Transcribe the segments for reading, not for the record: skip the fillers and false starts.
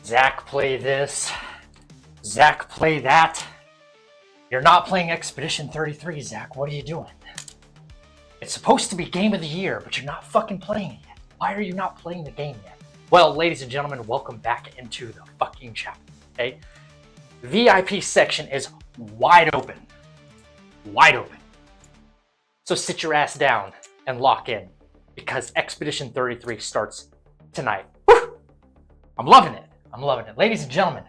Zach, play this. Zach, play that. You're not playing Expedition 33, Zach. What are you doing? It's supposed to be Game of the Year, but you're not fucking playing it yet. Why are you not playing the game yet? Well, ladies and gentlemen, welcome back into the fucking chapel, okay? VIP section is wide open. Wide open. So sit your ass down and lock in, because Expedition 33 starts tonight. Woo! I'm loving it. I'm loving it. Ladies and gentlemen,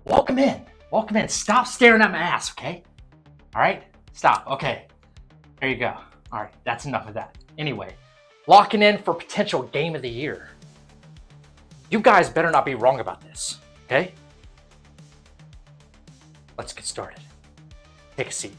welcome in. Welcome in. Stop staring at my ass, okay? All right? Stop. Okay. There you go. All right. That's enough of that. Anyway, locking in for potential Game of the Year. You guys better not be wrong about this, okay? Let's get started. Take a seat.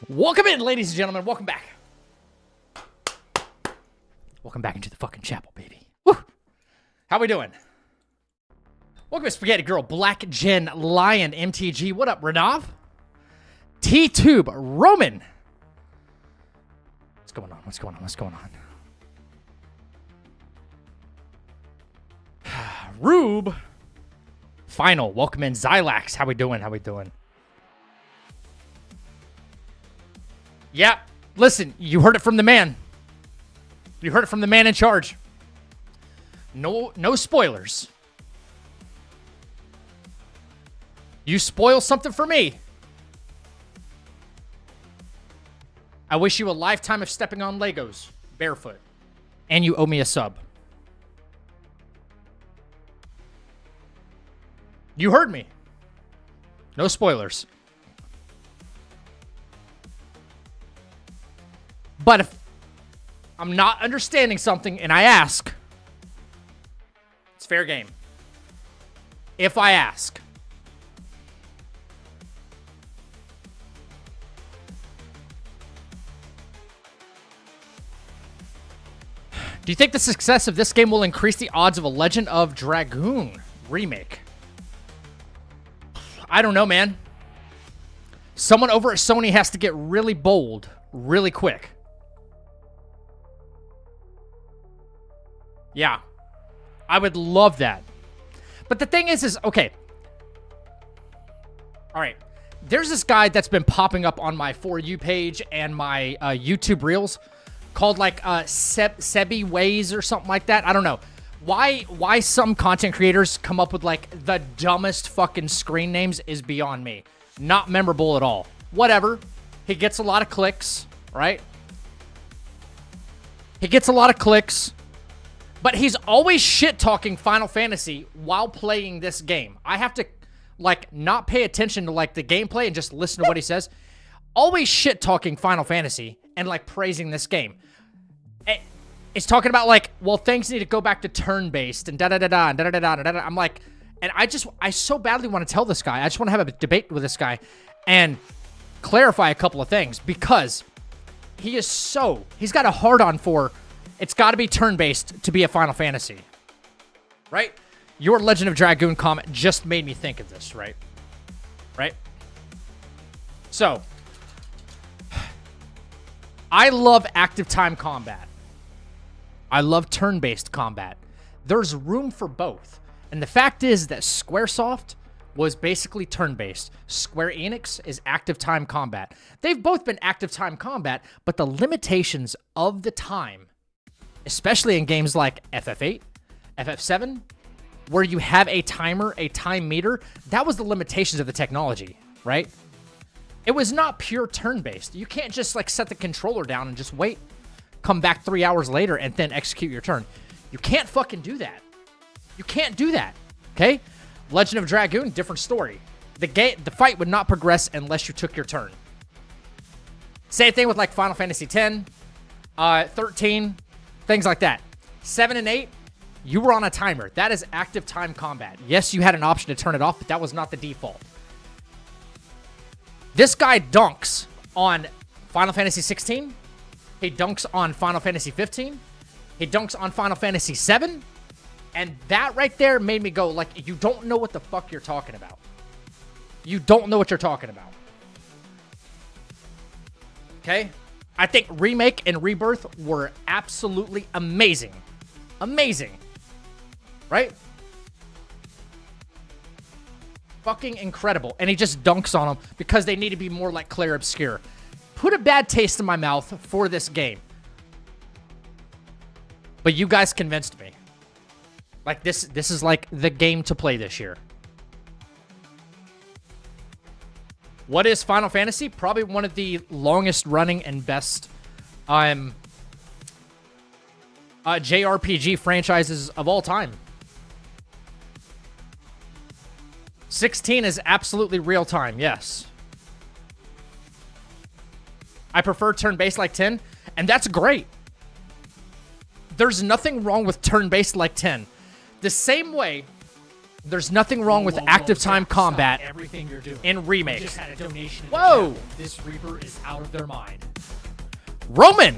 Welcome in, ladies and gentlemen. Welcome back. Welcome back into the fucking chapel, baby. Woo! How we doing? Welcome to Spaghetti Girl, Black Jen, Lion, MTG. What up, Renav? T-Tube, Roman. What's going on? What's going on? What's going on? Rube. Final. Welcome in, Xylax. How we doing? How we doing? Yeah, listen, you heard it from the man. You heard it from the man in charge. No spoilers. You spoil something for me, I wish you a lifetime of stepping on Legos barefoot. And you owe me a sub. You heard me. No spoilers. But if I'm not understanding something and I ask, it's fair game. If I ask. Do you think the success of this game will increase the odds of a Legend of Dragoon remake? I don't know, man. Someone over at Sony has to get really bold really quick. Yeah, I would love that. But the thing is okay. All right. There's this guy that's been popping up on my For You page and my YouTube Reels called like Sebi Ways or something like that. I don't know. Why some content creators come up with like the dumbest fucking screen names is beyond me. Not memorable at all. Whatever. He gets a lot of clicks, right? He gets a lot of clicks. But he's always shit-talking Final Fantasy while playing this game. I have to, like, not pay attention to, like, the gameplay and just listen to what he says. Always shit-talking Final Fantasy and, like, praising this game. It's talking about, like, well, things need to go back to turn-based and da-da-da-da and da-da-da-da and da-da. I'm like, and I so badly want to tell this guy. I just want to have a debate with this guy and clarify a couple of things because he's got a hard-on for... It's got to be turn-based to be a Final Fantasy, right? Your Legend of Dragoon comment just made me think of this, right? Right? So, I love active time combat. I love turn-based combat. There's room for both. And the fact is that Squaresoft was basically turn-based. Square Enix is active time combat. They've both been active time combat, but the limitations of the time, especially in games like FF8, FF7, where you have a timer, a time meter, that was the limitations of the technology, right? It was not pure turn-based. You can't just like set the controller down and just wait, come back 3 hours later and then execute your turn. You can't fucking do that. You can't do that, okay? Legend of Dragoon, different story. The fight would not progress unless you took your turn. Same thing with like Final Fantasy X, 13, things like that. 7 and 8, you were on a timer. That is active time combat. Yes, you had an option to turn it off, but that was not the default. This guy dunks on Final Fantasy 16. He dunks on Final Fantasy 15. He dunks on Final Fantasy 7. And that right there made me go, like, you don't know what the fuck you're talking about. You don't know what you're talking about. Okay? I think Remake and Rebirth were absolutely amazing. Amazing. Right? Fucking incredible. And he just dunks on them because they need to be more like Claire Obscure. Put a bad taste in my mouth for this game. But you guys convinced me. Like, this is like the game to play this year. What is Final Fantasy? Probably one of the longest running and best JRPG franchises of all time. 16 is absolutely real time, yes. I prefer turn-based like 10, and that's great. There's nothing wrong with turn-based like 10. The same way, there's nothing wrong with active time combat everything you're doing. in Remake. We just had a donation. Whoa! This Reaper is out of their mind. Roman!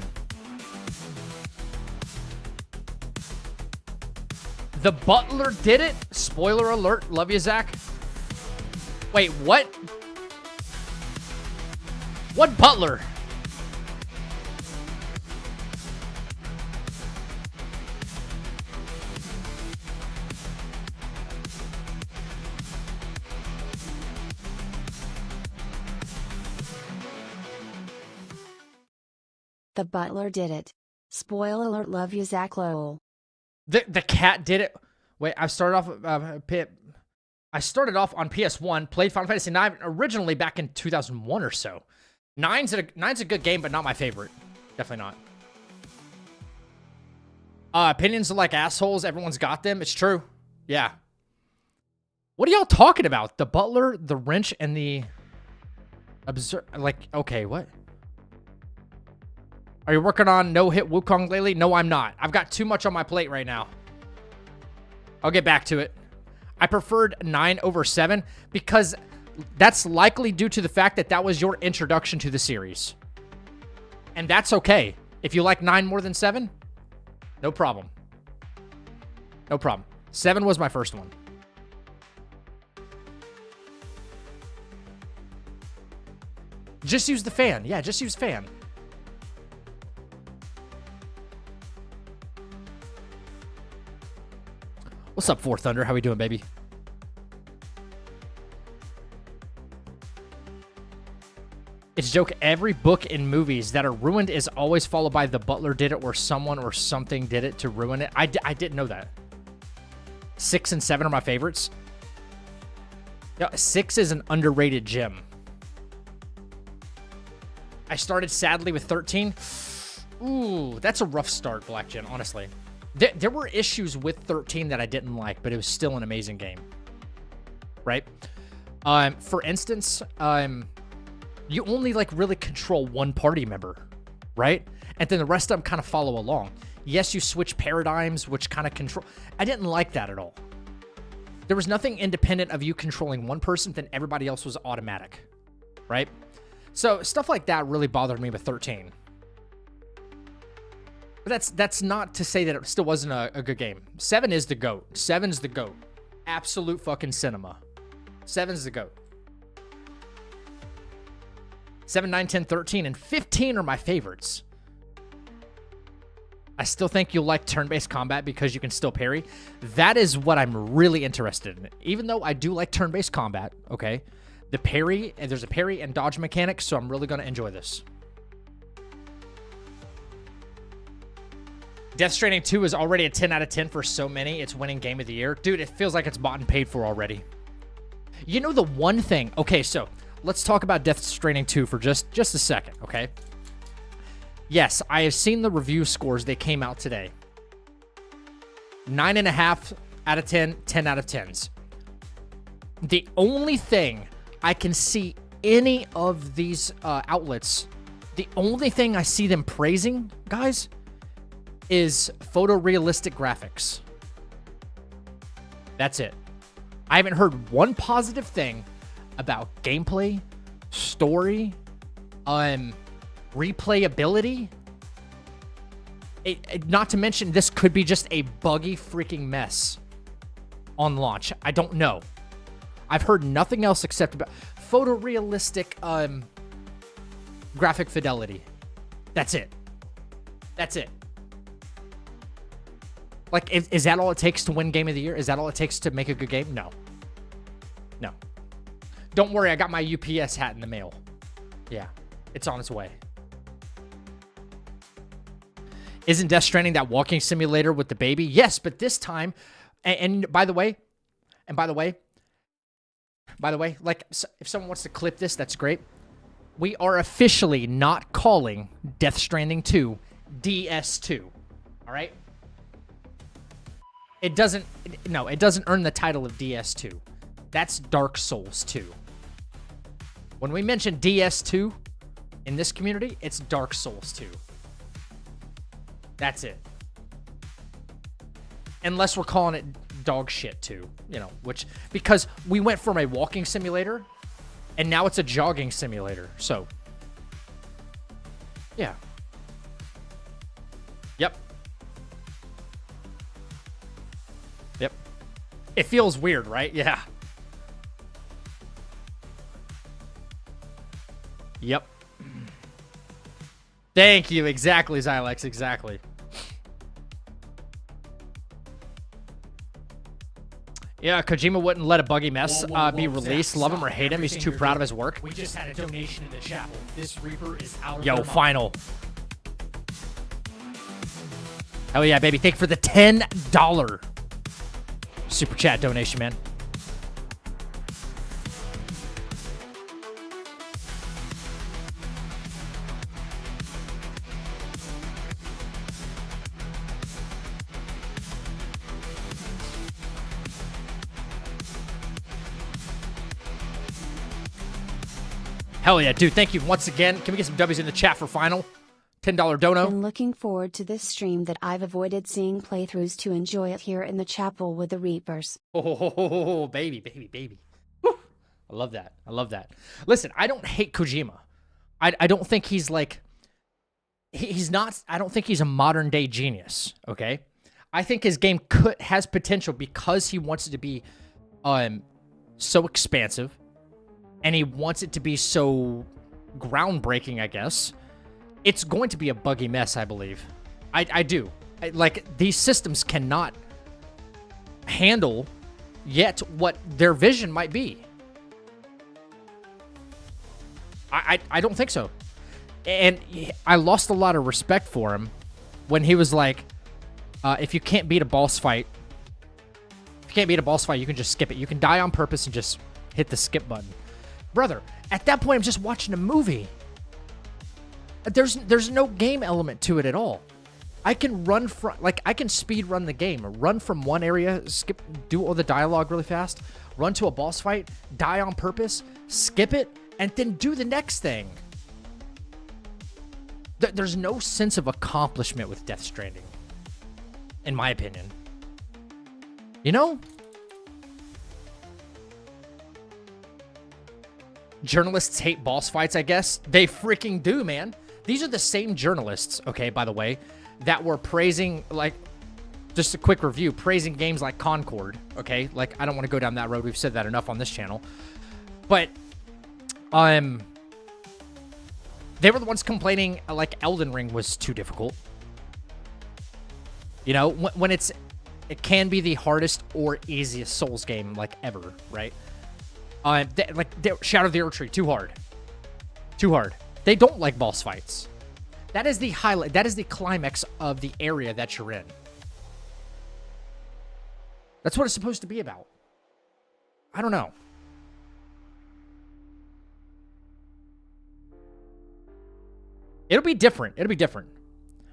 The Butler did it? Spoiler alert. Love you, Zach. Wait, what? What Butler? The Butler did it. Spoiler alert, love you, Zach Lowell. The cat did it. Wait, I started off on PS1, played Final Fantasy 9 originally back in 2001 or so. Nine's a good game, but not my favorite. Definitely not. Opinions are like assholes. Everyone's got them. It's true. Yeah. What are y'all talking about? The Butler, the Wrench, and the... Like, okay, what? Are you working on no-hit Wukong lately? No, I'm not. I've got too much on my plate right now. I'll get back to it. I preferred 9 over 7 because that's likely due to the fact that that was your introduction to the series. And that's okay. If you like 9 more than 7, no problem. No problem. 7 was my first one. Just use the fan. Yeah, just use fan. What's up, Four Thunder? How we doing, baby? It's a joke. Every book in movies that are ruined is always followed by the Butler did it or someone or something did it to ruin it. I didn't know that. 6 and 7 are my favorites. Yeah, 6 is an underrated gem. I started sadly with 13. Ooh, that's a rough start, Black Gen, honestly. There were issues with 13 that I didn't like, but it was still an amazing game. Right? For instance, you only like really control one party member, right? And then the rest of them kind of follow along. Yes, you switch paradigms, which kind of control. I didn't like that at all. There was nothing independent of you controlling one person, then everybody else was automatic, right? So stuff like that really bothered me with 13. But that's not to say that it still wasn't a good game. 7 is the GOAT. 7's the GOAT. Absolute fucking cinema. 7's the GOAT. 7, 9, 10, 13, and 15 are my favorites. I still think you'll like turn-based combat because you can still parry. That is what I'm really interested in. Even though I do like turn-based combat, okay? The parry, and there's a parry and dodge mechanic, so I'm really going to enjoy this. Death Stranding 2 is already a 10 out of 10 for so many. It's winning game of the year. Dude, it feels like it's bought and paid for already. You know the one thing... Okay, so let's talk about Death Stranding 2 for just a second, okay? Yes, I have seen the review scores. They came out today. 9.5 out of 10, 10 out of 10s. The only thing I can see any of these outlets, the only thing I see them praising, guys, is photorealistic graphics. That's it. I haven't heard one positive thing about gameplay, story, replayability. Not to mention, this could be just a buggy freaking mess on launch. I don't know. I've heard nothing else except about photorealistic graphic fidelity. That's it. That's it. Like, is that all it takes to win Game of the Year? Is that all it takes to make a good game? No. No. Don't worry, I got my UPS hat in the mail. Yeah, it's on its way. Isn't Death Stranding that walking simulator with the baby? Yes, but this time, and by the way, like, if someone wants to clip this, that's great. We are officially not calling Death Stranding 2 DS2. All right? It doesn't earn the title of DS2. That's Dark Souls 2. When we mention DS2 in this community, it's Dark Souls 2. That's it. Unless we're calling it dog shit 2, which, because we went from a walking simulator and now it's a jogging simulator. So, yeah. Yep. Yep. It feels weird, right? Yeah. Yep. Thank you. Exactly, Xylex. Exactly. Yeah, Kojima wouldn't let a buggy mess be released. Zach, love him or hate him. He's too you're proud of doing. his work. We just had a donation in the chapel. This Reaper is out of Yo, their mind. final. Hell yeah, baby. Thank you for the $10 super chat donation, man. Hell yeah, dude. Thank you once again. Can we get some W's in the chat for final? $10 dono. Been looking forward to this stream that I've avoided seeing playthroughs to enjoy it here in the chapel with the Reapers. Oh, baby, baby, baby. Whew. I love that. I love that. Listen, I don't hate Kojima. I don't think he's like... He's not... I don't think he's a modern day genius, okay? I think his game has potential because he wants it to be so expansive. And he wants it to be so groundbreaking, I guess. It's going to be a buggy mess, I believe. I do. Like, these systems cannot handle yet what their vision might be. I don't think so. And I lost a lot of respect for him when he was like, if you can't beat a boss fight, you can just skip it. You can die on purpose and just hit the skip button. Brother, at that point, I'm just watching a movie. There's no game element to it at all. I can run from, like, I can speed run the game. Run from one area, do all the dialogue really fast, run to a boss fight, die on purpose, skip it, and then do the next thing. There's no sense of accomplishment with Death Stranding, in my opinion. You know? Journalists hate boss fights, I guess. They freaking do, man. These are the same journalists, okay, by the way, that were praising, like, just a quick review, praising games like Concord, okay? Like, I don't want to go down that road. We've said that enough on this channel. But, they were the ones complaining, like, Elden Ring was too difficult. You know, when it can be the hardest or easiest Souls game, like, ever, right? Shadow of the Erdtree, too hard. Too hard. They don't like boss fights. That is the highlight. That is the climax of the area that you're in. That's what it's supposed to be about. I don't know. It'll be different. It'll be different.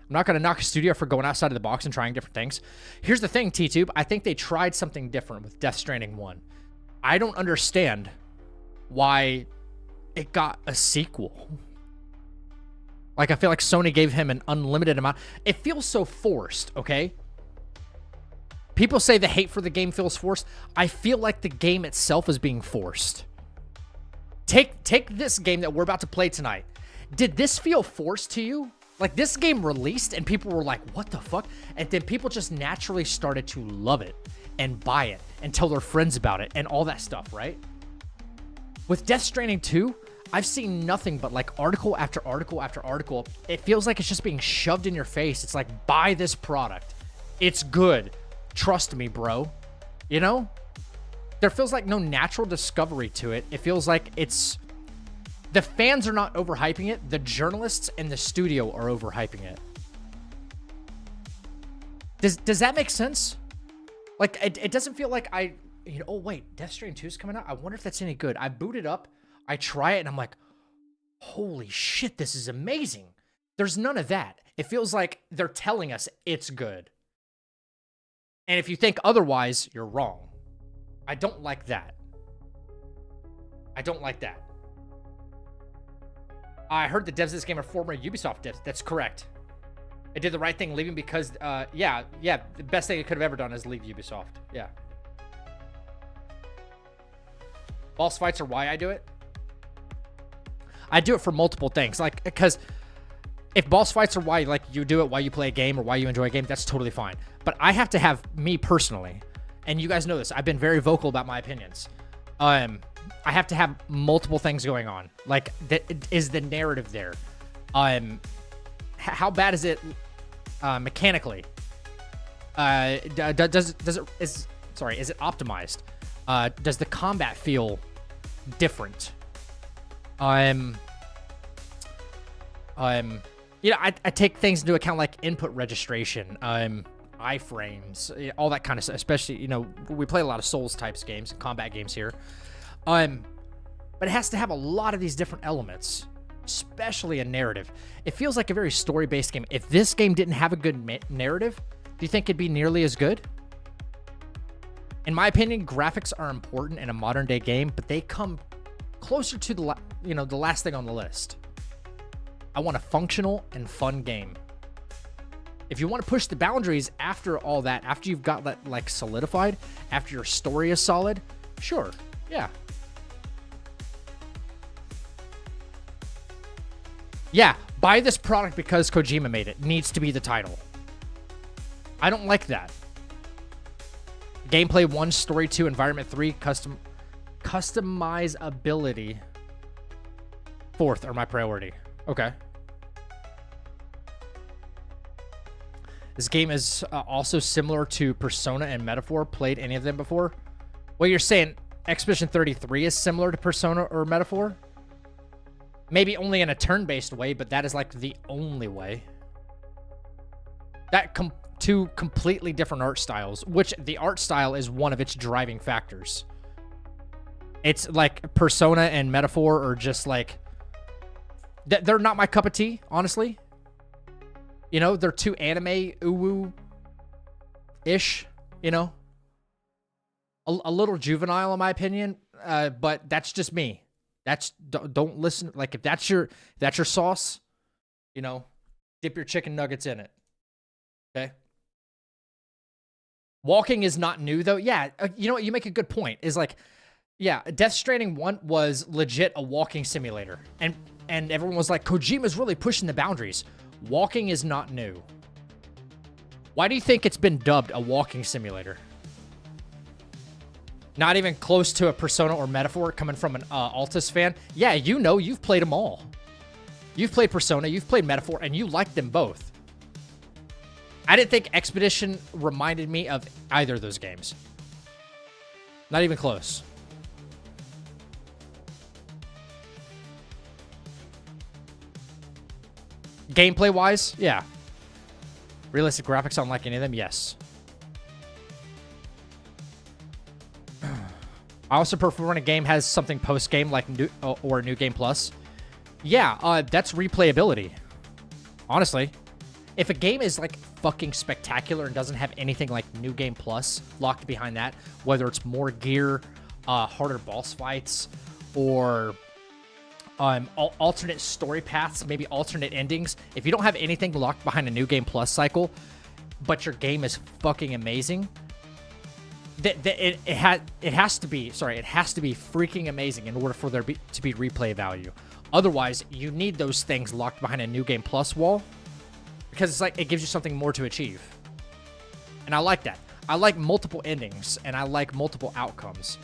I'm not going to knock a studio for going outside of the box and trying different things. Here's the thing, T-Tube. I think they tried something different with Death Stranding 1. I don't understand why it got a sequel. Like, I feel like Sony gave him an unlimited amount. It feels so forced, okay? People say the hate for the game feels forced. I feel like the game itself is being forced. Take this game that we're about to play tonight. Did this feel forced to you? Like, this game released and people were like, what the fuck? And then people just naturally started to love it and buy it and tell their friends about it and all that stuff, right? With Death Stranding 2, I've seen nothing but like article after article after article. It feels like it's just being shoved in your face. It's like, buy this product. It's good. Trust me, bro. You know? There feels like no natural discovery to it. It feels like it's... The fans are not overhyping it. The journalists and the studio are overhyping it. Does that make sense? Like, it doesn't feel like I... You know, oh, wait. Death Stranding 2 is coming out? I wonder if that's any good. I boot it up. I try it, and I'm like, holy shit, this is amazing. There's none of that. It feels like they're telling us it's good. And if you think otherwise, you're wrong. I don't like that. I don't like that. I heard the devs of this game are former Ubisoft devs. That's correct. I did the right thing leaving because, yeah, the best thing I could have ever done is leave Ubisoft. Yeah. Boss fights are why I do it. I do it for multiple things. Like, because if boss fights are why, like, you do it, why you play a game or why you enjoy a game, that's totally fine. But I have to have, me personally, and you guys know this, I've been very vocal about my opinions. I have to have multiple things going on. Like, is the narrative there? How bad is it mechanically? Is it optimized? Does the combat feel different? You know, I take things into account like input registration, iframes, all that kind of stuff. Especially, you know, we play a lot of Souls types games, combat games here. But it has to have a lot of these different elements, especially a narrative. It feels like a very story-based game. If this game didn't have a good narrative, do you think it'd be nearly as good? In my opinion, graphics are important in a modern-day game, but they come closer to the last thing on the list. I want a functional and fun game. If you want to push the boundaries after all that, after you've got that like solidified, after your story is solid, sure, yeah. Yeah, buy this product because Kojima made it. Needs to be the title. I don't like that. Gameplay 1, story 2, environment 3, customizability 4th are my priority. Okay. This game is also similar to Persona and Metaphor. Played any of them before? Well, you're saying Expedition 33 is similar to Persona or Metaphor? Maybe only in a turn-based way, but that is like the only way. Two completely different art styles, which the art style is one of its driving factors. It's like Persona and Metaphor are just like... They're not my cup of tea, honestly. You know, they're too anime, uwu-ish, you know? A little juvenile, in my opinion, but that's just me. Don't listen. Like, if that's your sauce, you know, dip your chicken nuggets in it. Okay? Walking is not new, though. Yeah, you know what? You make a good point. Is like, yeah, Death Stranding 1 was legit a walking simulator. And everyone was like, Kojima's really pushing the boundaries. Walking is not new. Why do you think it's been dubbed a walking simulator? Not even close to a Persona or Metaphor coming from an Altus fan? Yeah, you know, you've played them all. You've played Persona, you've played Metaphor, and you liked them both. I didn't think Expedition reminded me of either of those games. Not even close. Gameplay-wise, yeah. Realistic graphics, unlike any of them, yes. I also prefer when a game has something post-game, like or New Game Plus. Yeah, that's replayability. Honestly. If a game is, like, fucking spectacular and doesn't have anything like New Game Plus locked behind that, whether it's more gear, harder boss fights, or alternate story paths, maybe alternate endings. If you don't have anything locked behind a New Game Plus cycle, but your game is fucking amazing, it has to be freaking amazing in order for there to be replay value. Otherwise, you need those things locked behind a New Game Plus wall because it's like it gives you something more to achieve. And I like that. I like multiple endings and I like multiple outcomes.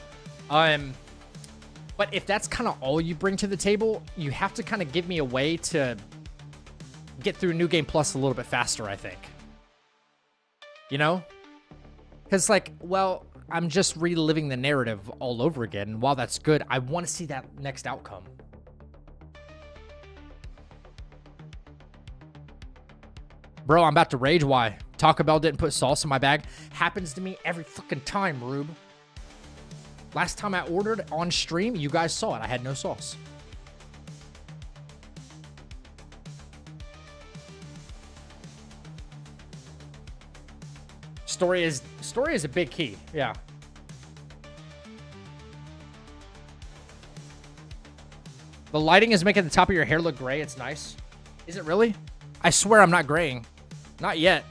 But if that's kind of all you bring to the table, you have to kind of give me a way to get through New Game Plus a little bit faster, I think. You know? Because, like, well, I'm just reliving the narrative all over again. And while that's good, I want to see that next outcome. Bro, I'm about to rage. Why? Taco Bell didn't put sauce in my bag. Happens to me every fucking time, Rube. Last time I ordered on stream, you guys saw it. I had no sauce. Story is a big key. Yeah. The lighting is making the top of your hair look gray. It's nice. Is it really? I swear I'm not graying. Not yet.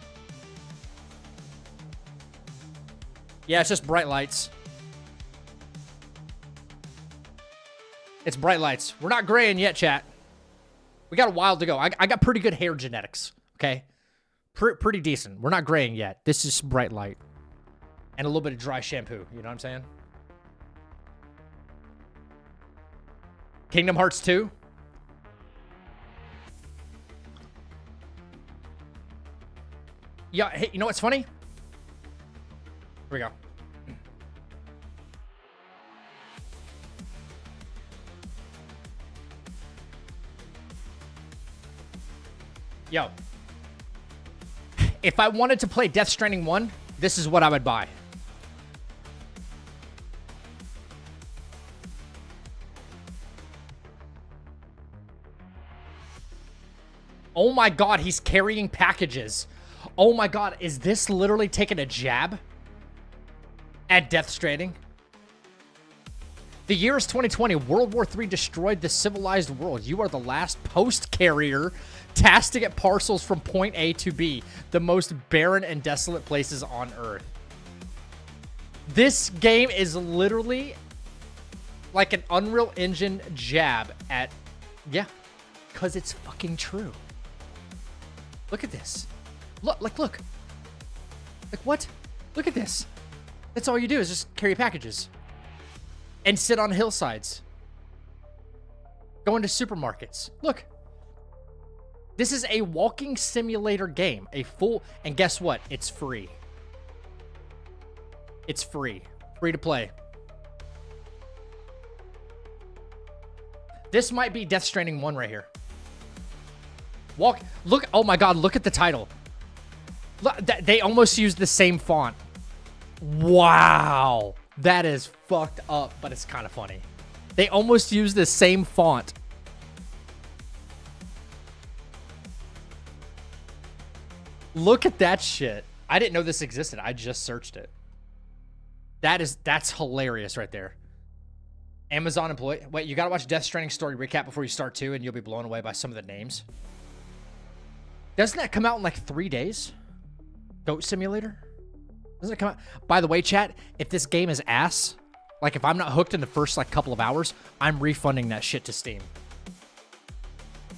Yeah, it's just bright lights. It's bright lights. We're not graying yet, chat. We got a while to go. I got pretty good hair genetics, okay? Pretty decent. We're not graying yet. This is bright light. And a little bit of dry shampoo. You know what I'm saying? Kingdom Hearts 2. Yeah, hey, you know what's funny? Here we go. Yo. If I wanted to play Death Stranding 1, this is what I would buy. Oh my god, he's carrying packages. Oh my god, is this literally taking a jab at Death Stranding? The year is 2020. World War III destroyed the civilized world. You are the last post carrier tasked to get parcels from point A to B, the most barren and desolate places on Earth. This game is literally like an Unreal Engine jab at, yeah, because it's fucking true. Look at this. Look. Like what? Look at this. That's all you do is just carry packages. And sit on hillsides. Go into supermarkets. Look. This is a walking simulator game. And guess what? It's free. It's free. Free to play. This might be Death Stranding 1 right here. Look, oh my god, look at the title. Look, they almost used the same font. Wow. That is fucked up, but it's kind of funny. They almost used the same font. Look at that shit. I didn't know this existed. I just searched it. That's hilarious right there. Amazon employee. Wait, you gotta watch Death Stranding story recap before you start 2, and you'll be blown away by some of the names. Doesn't that come out in like 3 days? Goat Simulator? Doesn't it come out? By the way, chat, if this game is ass, like if I'm not hooked in the first like couple of hours, I'm refunding that shit to Steam.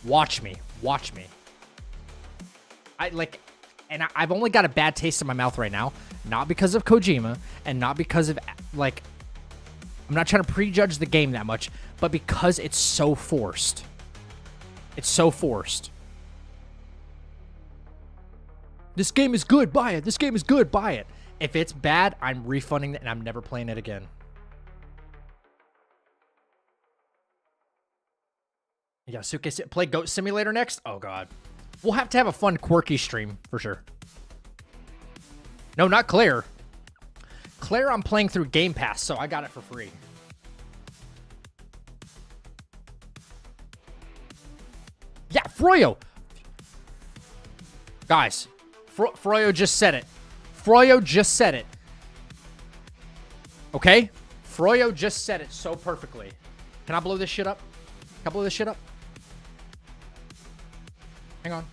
Watch me. Watch me. I've only got a bad taste in my mouth right now. Not because of Kojima, and not because of, like, I'm not trying to prejudge the game that much, but because it's so forced. It's so forced. This game is good, buy it. This game is good, buy it. If it's bad, I'm refunding it and I'm never playing it again. Yeah, Suke, play Goat Simulator next? Oh, God. We'll have to have a fun, quirky stream, for sure. No, not Claire. Claire, I'm playing through Game Pass, so I got it for free. Yeah, Froyo. Guys, Froyo just said it. Froyo just said it. Okay? Froyo just said it so perfectly. Can I blow this shit up? Can I blow this shit up? Hang on.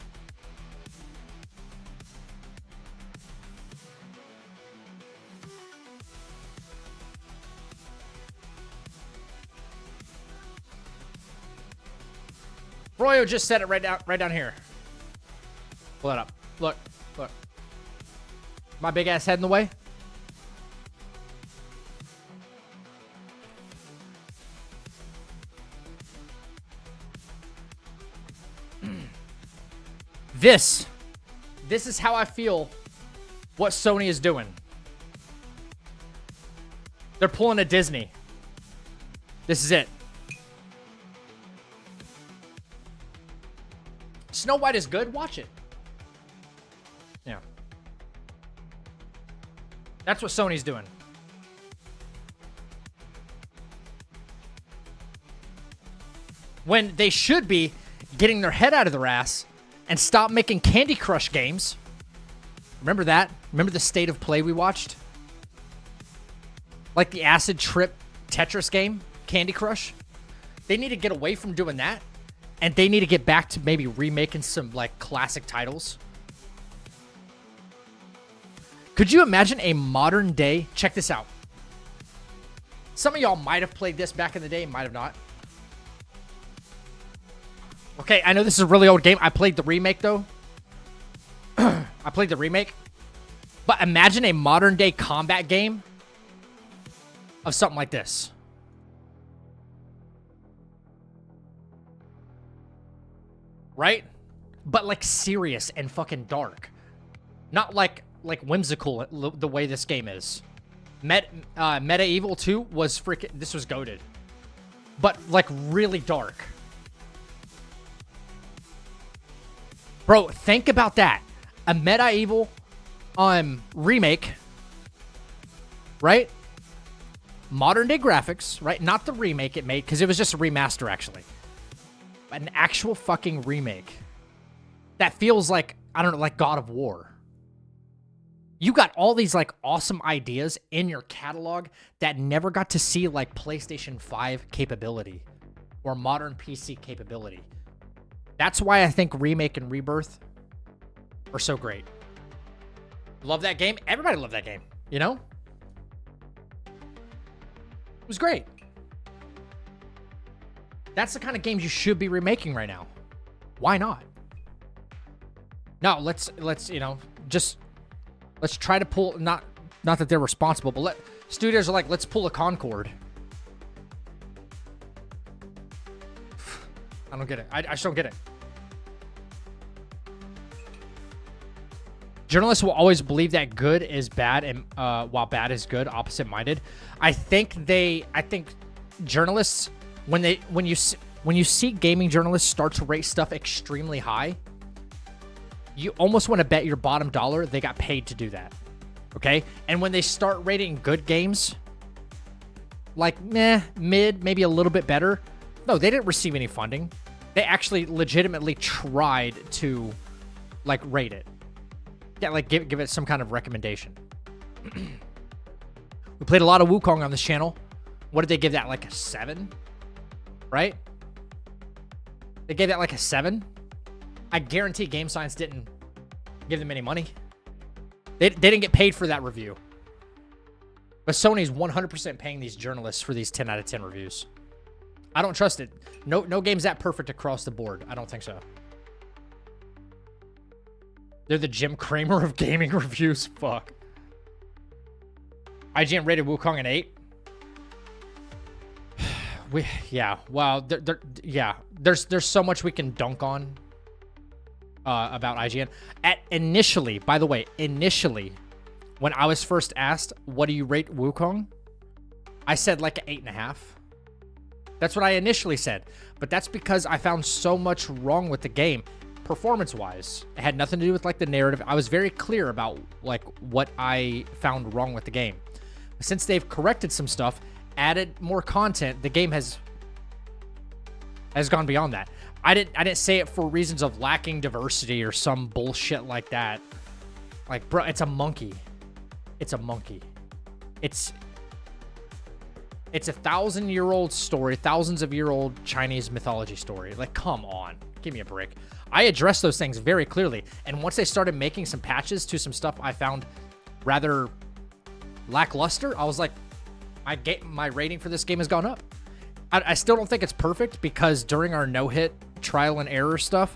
Royo just said it right down here. Pull it up. Look. My big ass head in the way. This is how I feel what Sony is doing. They're pulling a Disney. This is it. Snow White is good. Watch it. Yeah. That's what Sony's doing. When they should be getting their head out of their ass and stop making Candy Crush games. Remember that? Remember the state of play we watched? Like the acid trip Tetris game, Candy Crush? They need to get away from doing that, and they need to get back to maybe remaking some like classic titles. Could you imagine a modern day? Check this out. Some of y'all might have played this back in the day, might have not. Okay, I know this is a really old game. I played the remake, though. I played the remake. But imagine a modern-day combat game of something like this. Right? But, like, serious and fucking dark. Not, like whimsical the way this game is. Medieval 2 was freaking... This was goated. But, like, really dark. Bro, think about that. A medieval remake, right? Modern day graphics, right? Not the remake it made, because it was just a remaster, actually. But an actual fucking remake. That feels like, I don't know, like God of War. You got all these, like, awesome ideas in your catalog that never got to see, like, PlayStation 5 capability or modern PC capability. That's why I think Remake and Rebirth are so great. Love that game. Everybody loved that game, you know? It was great. That's the kind of games you should be remaking right now. Why not? No, let's you know, just let's try to pull, not that they're responsible, but studios are like, let's pull a Concord. I don't get it. I just don't get it. Journalists will always believe that good is bad, and while bad is good, opposite-minded. I think journalists, when you see gaming journalists start to rate stuff extremely high, you almost want to bet your bottom dollar they got paid to do that. Okay? And when they start rating good games, like meh, mid, maybe a little bit better, no, they didn't receive any funding. They actually legitimately tried to, like, rate it. Yeah, like, give it some kind of recommendation. We played a lot of Wukong on this channel. What did they give that? Like a 7? Right? They gave that like a 7. I guarantee Game Science didn't give them any money. They didn't get paid for that review. But Sony's 100% paying these journalists for these 10 out of 10 reviews. I don't trust it. No game's that perfect across the board. I don't think so. They're the Jim Cramer of gaming reviews. Fuck. IGN rated Wukong an 8. Yeah. Well, yeah. There's so much we can dunk on about IGN. Initially, by the way, when I was first asked, what do you rate Wukong? I said like an 8.5. That's what I initially said. But that's because I found so much wrong with the game. Performance-wise, it had nothing to do with like the narrative. I was very clear about like what I found wrong with the game. Since they've corrected some stuff, added more content, the game has gone beyond that. I didn't say it for reasons of lacking diversity or some bullshit like that. Like, bro, it's a monkey. It's a monkey. It's a 1,000-year-old story, thousands of year old Chinese mythology story. Like, come on, give me a break. I addressed those things very clearly, and once they started making some patches to some stuff I found rather lackluster, I was like, my rating for this game has gone up. I still don't think it's perfect because during our no-hit trial and error stuff,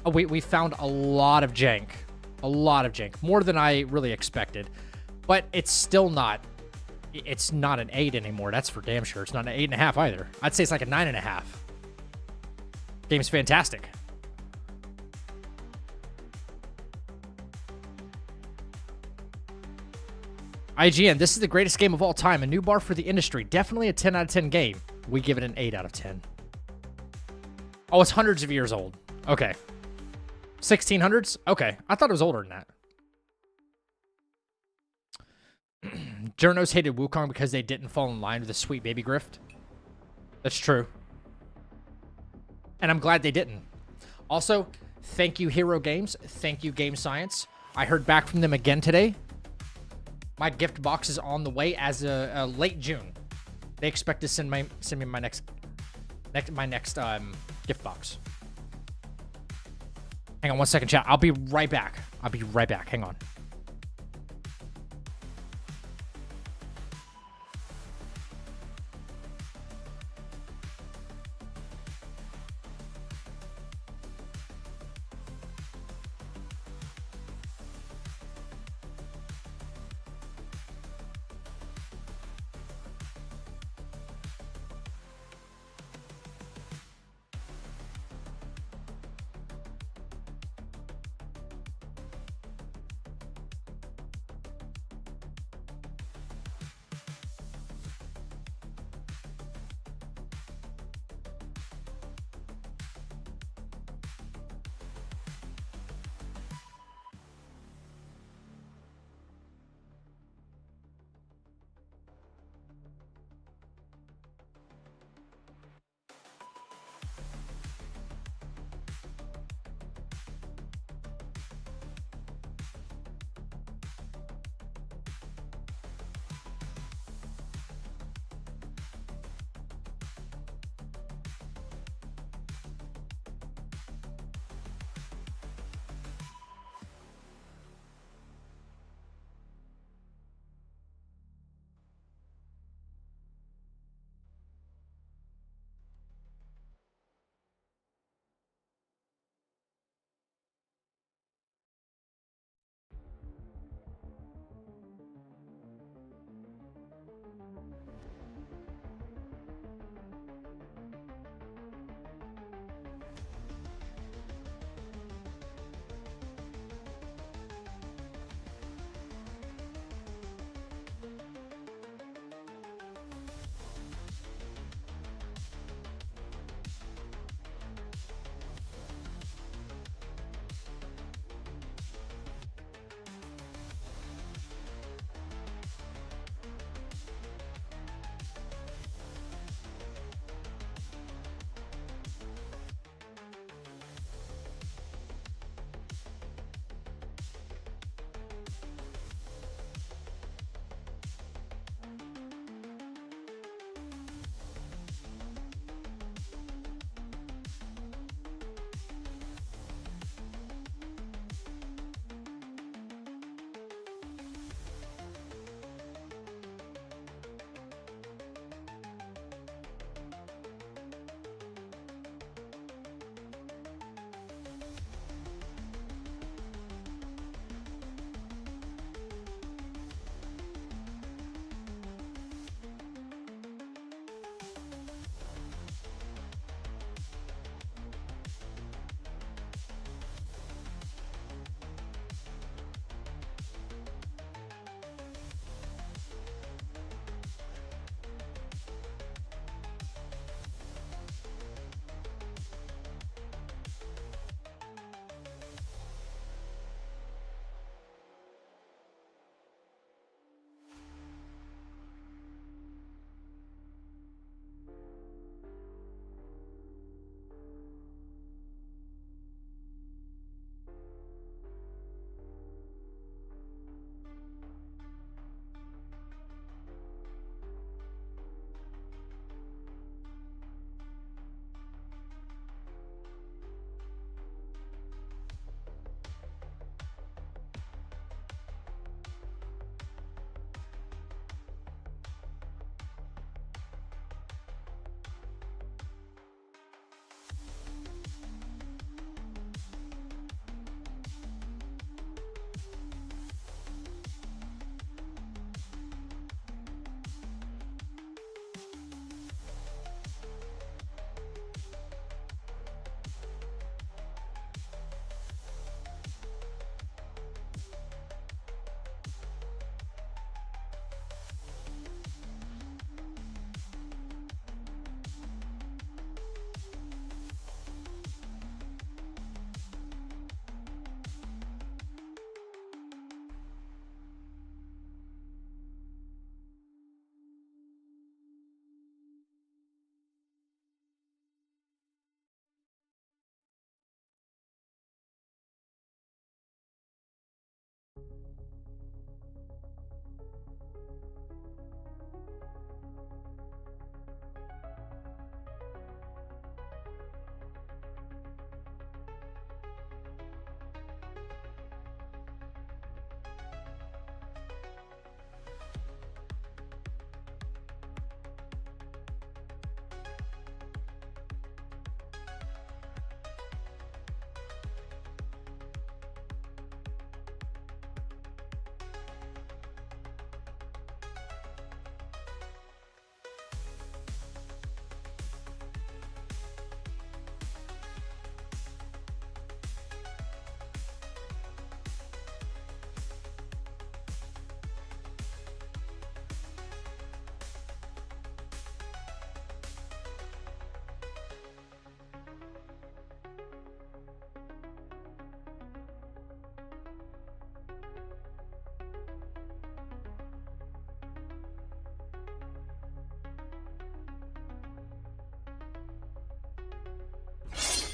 we found a lot of jank. A lot of jank. More than I really expected. But it's still not... It's not an 8 anymore. That's for damn sure. It's not an 8.5 either. I'd say it's like a 9.5. Game's fantastic. IGN, this is the greatest game of all time. A new bar for the industry. Definitely a 10 out of 10 game. We give it an 8 out of 10. Oh, it's hundreds of years old. Okay. 1600s? Okay. I thought it was older than that. Journos hated Wukong because they didn't fall in line with the Sweet Baby Grift. That's true. And I'm glad they didn't. Also, thank you, Hero Games. Thank you, Game Science. I heard back from them again today. My gift box is on the way as a late June. They expect to send me my next gift box. Hang on one second, chat. I'll be right back. Hang on.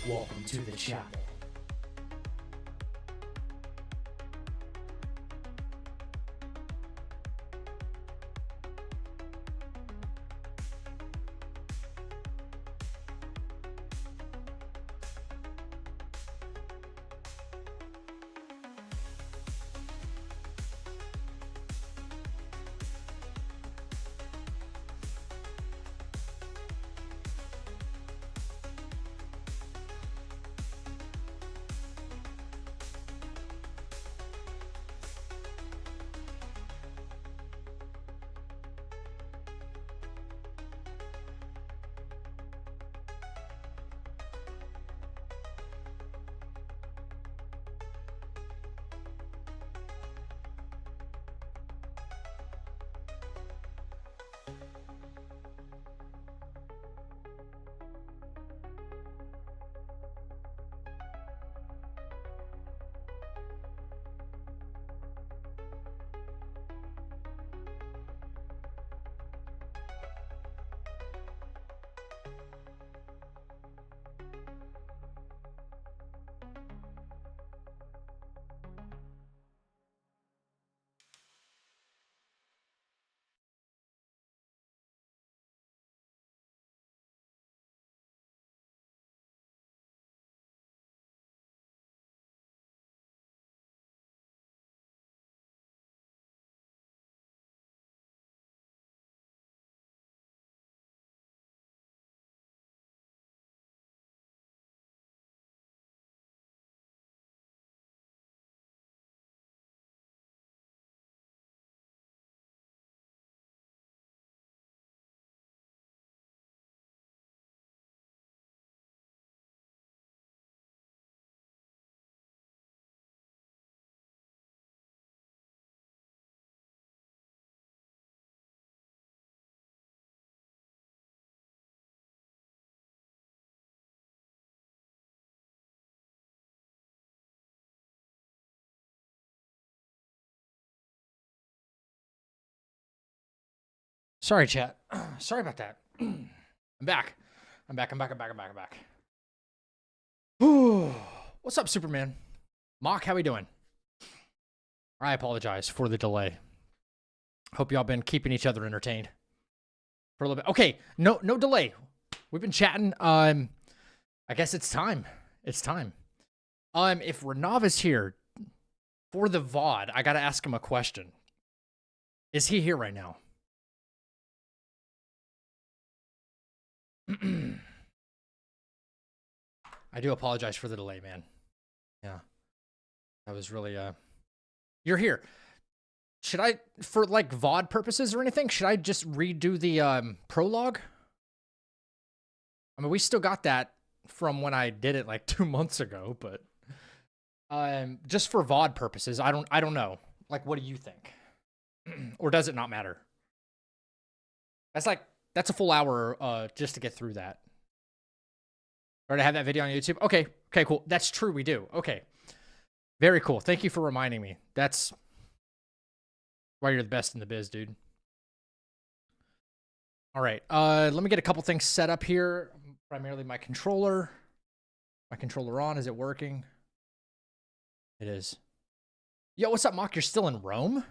Welcome to the chapel. Sorry, chat. Sorry about that. I'm back. I'm back. Whew. What's up, Superman? Mock, how we doing? I apologize for the delay. Hope y'all been keeping each other entertained for a little bit. Okay, no delay. We've been chatting. I guess it's time. It's time. If Renav is here for the VOD, I gotta ask him a question. Is he here right now? I do apologize for the delay, man. Yeah. That was really, You're here. Should I, for like VOD purposes or anything, should I just redo the prologue? I mean, we still got that from when I did it like 2 months ago, but just for VOD purposes, I don't know. Like, what do you think? Or does it not matter? That's a full hour just to get through that. Already have that video on YouTube? Okay, cool. That's true, we do. Okay. Very cool. Thank you for reminding me. That's why you're the best in the biz, dude. All right. Let me get a couple things set up here. Primarily my controller. My controller on. Is it working? It is. Yo, what's up, Mock? You're still in Rome?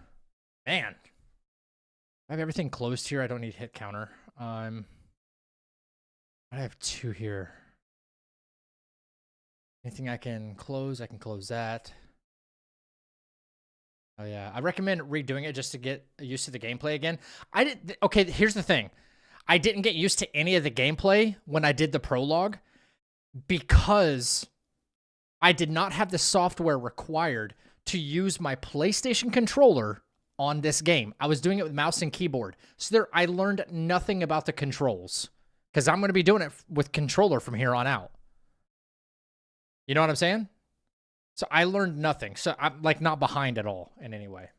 Man. I have everything closed here. I don't need hit counter. I have 2 here. Anything I can close that. Oh yeah, I recommend redoing it just to get used to the gameplay again. Okay, here's the thing. I didn't get used to any of the gameplay when I did the prologue because I did not have the software required to use my PlayStation controller on this game. I was doing it with mouse and keyboard. So I learned nothing about the controls because I'm going to be doing it with controller from here on out. You know what I'm saying? So I learned nothing. So I'm like not behind at all in any way.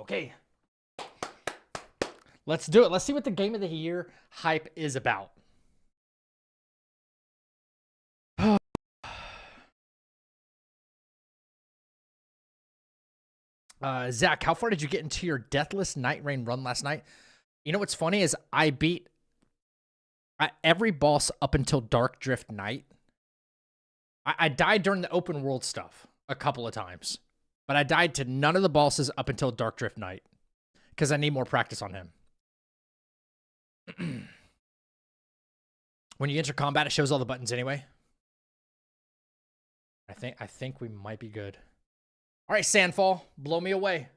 Okay. Let's do it. Let's see what the game of the year hype is about. Zach, how far did you get into your Deathless Night Rain run last night? You know what's funny is I beat Every boss up until Dark Drift Night. I died during the open world stuff a couple of times. But I died to none of the bosses up until Dark Drift Night. Because I need more practice on him. When you enter combat, it shows all the buttons anyway. I think we might be good. All right, Sandfall, blow me away.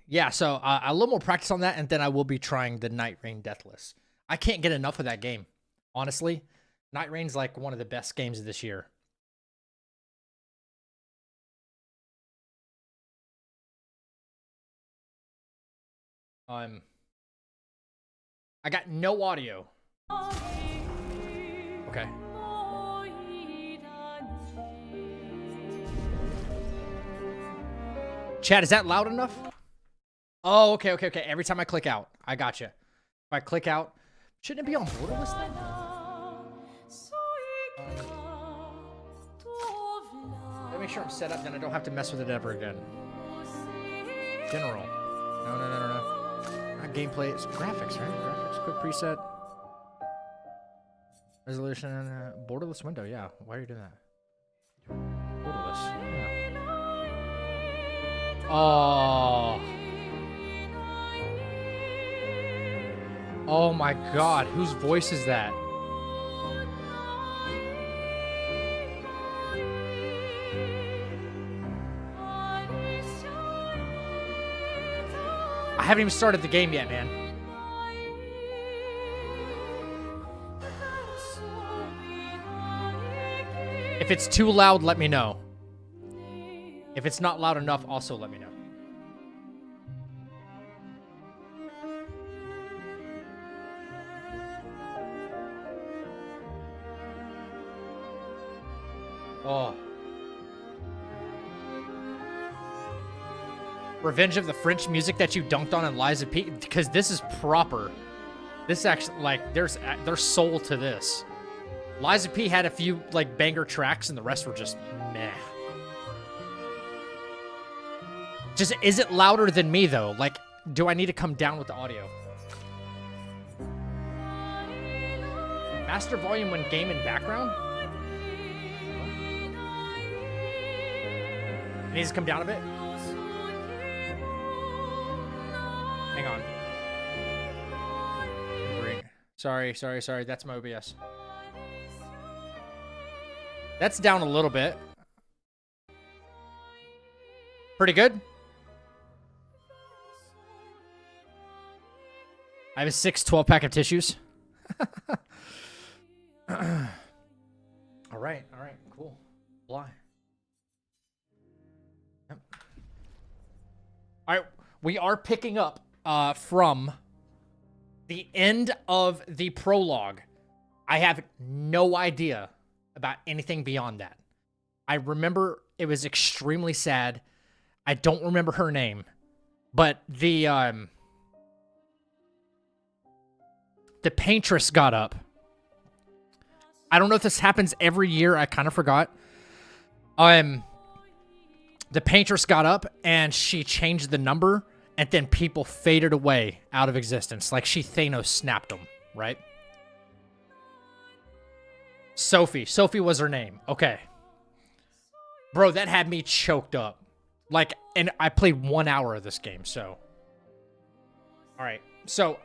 Yeah, so a little more practice on that, and then I will be trying the Night Rain Deathless. I can't get enough of that game, honestly. Night Rain's like one of the best games of this year. I got no audio. Okay. Chat, is that loud enough? Oh, okay. Every time I click out. I gotcha. If I click out, shouldn't it be on borderless then? Let me make sure I'm set up, then I don't have to mess with it ever again. General. No. Not gameplay, it's graphics, right? Graphics, quick preset. Resolution, borderless window, yeah. Why are you doing that? Borderless, yeah. Oh. Oh my god, whose voice is that? I haven't even started the game yet, man. If it's too loud, let me know. If it's not loud enough, also let me know. Oh. Revenge of the French music that you dunked on in Lies of P, because this is proper. This actually, like, there's soul to this. Lies of P had a few, like, banger tracks, and the rest were just meh. Just, is it louder than me, though? Like, do I need to come down with the audio? Master volume when game in background? It needs to come down a bit? Hang on. Sorry. That's my OBS. That's down a little bit. Pretty good. I have a 12-pack of tissues. All right, cool. Fly. Yep. All right, we are picking up from the end of the prologue. I have no idea about anything beyond that. I remember it was extremely sad. I don't remember her name, but the paintress got up. I don't know if this happens every year. I kind of forgot. The paintress got up and she changed the number, and then people faded away out of existence. Like she Thanos snapped them, right? Sophie. Sophie was her name. Okay. Bro, that had me choked up. Like, and I played 1 hour of this game, so. All right. So,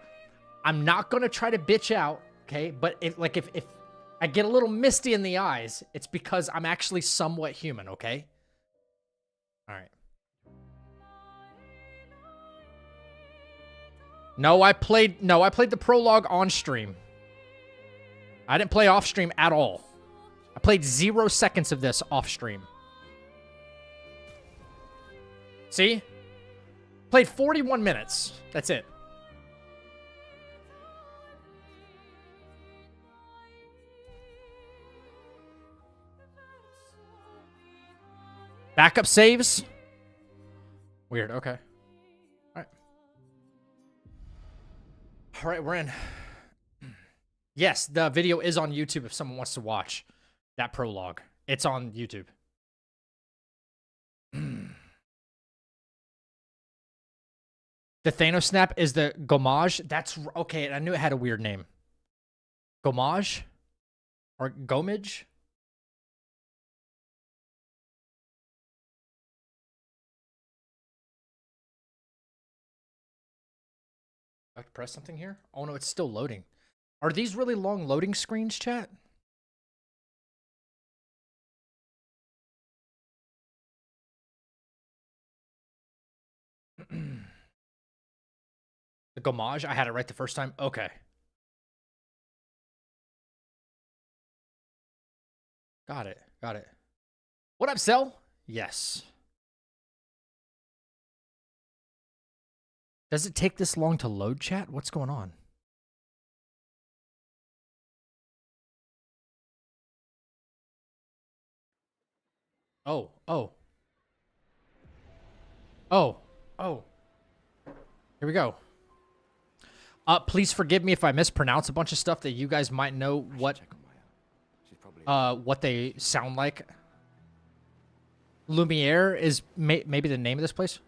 I'm not going to try to bitch out, okay? But if I get a little misty in the eyes, it's because I'm actually somewhat human, okay? All right. No, I played the prologue on stream. I didn't play off stream at all. I played 0 seconds of this off stream. See? Played 41 minutes. That's it. Backup saves? Weird, okay. Alright. Alright, we're in. Yes, the video is on YouTube if someone wants to watch that prologue. It's on YouTube. The Thanos snap is the Gomage. That's okay. I knew it had a weird name. Gomage or Gomage. I have to press something here. Oh no, it's still loading. Are these really long loading screens, chat? The Gomage, I had it right the first time. Okay. Got it. Got it. What up, Cell? Yes. Does it take this long to load, chat? What's going on? Oh, oh. Oh, oh. Here we go. Please forgive me if I mispronounce a bunch of stuff that you guys might know what they sound like. Lumiere is maybe the name of this place.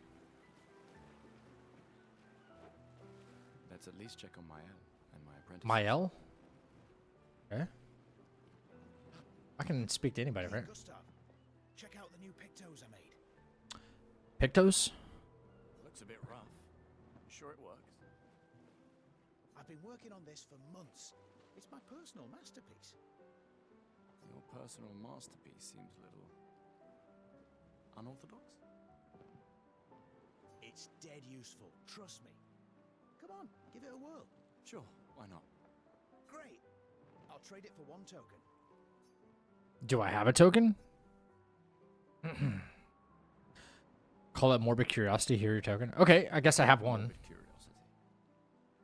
Let's at least check on Mael and my apprentice. Mael? Okay. I can speak to anybody, right? Gustav, check out the new pictos I made. Pictos? Looks a bit rough. You sure it works? I've been working on this for months. It's my personal masterpiece. Your personal masterpiece seems a little unorthodox. It's dead useful, trust me. Come on, give it a whirl. Sure, why not? Great. I'll trade it for 1 token. Do I have a token? Call it morbid curiosity. Here, your token. Okay, I guess I have one. Morbid curiosity.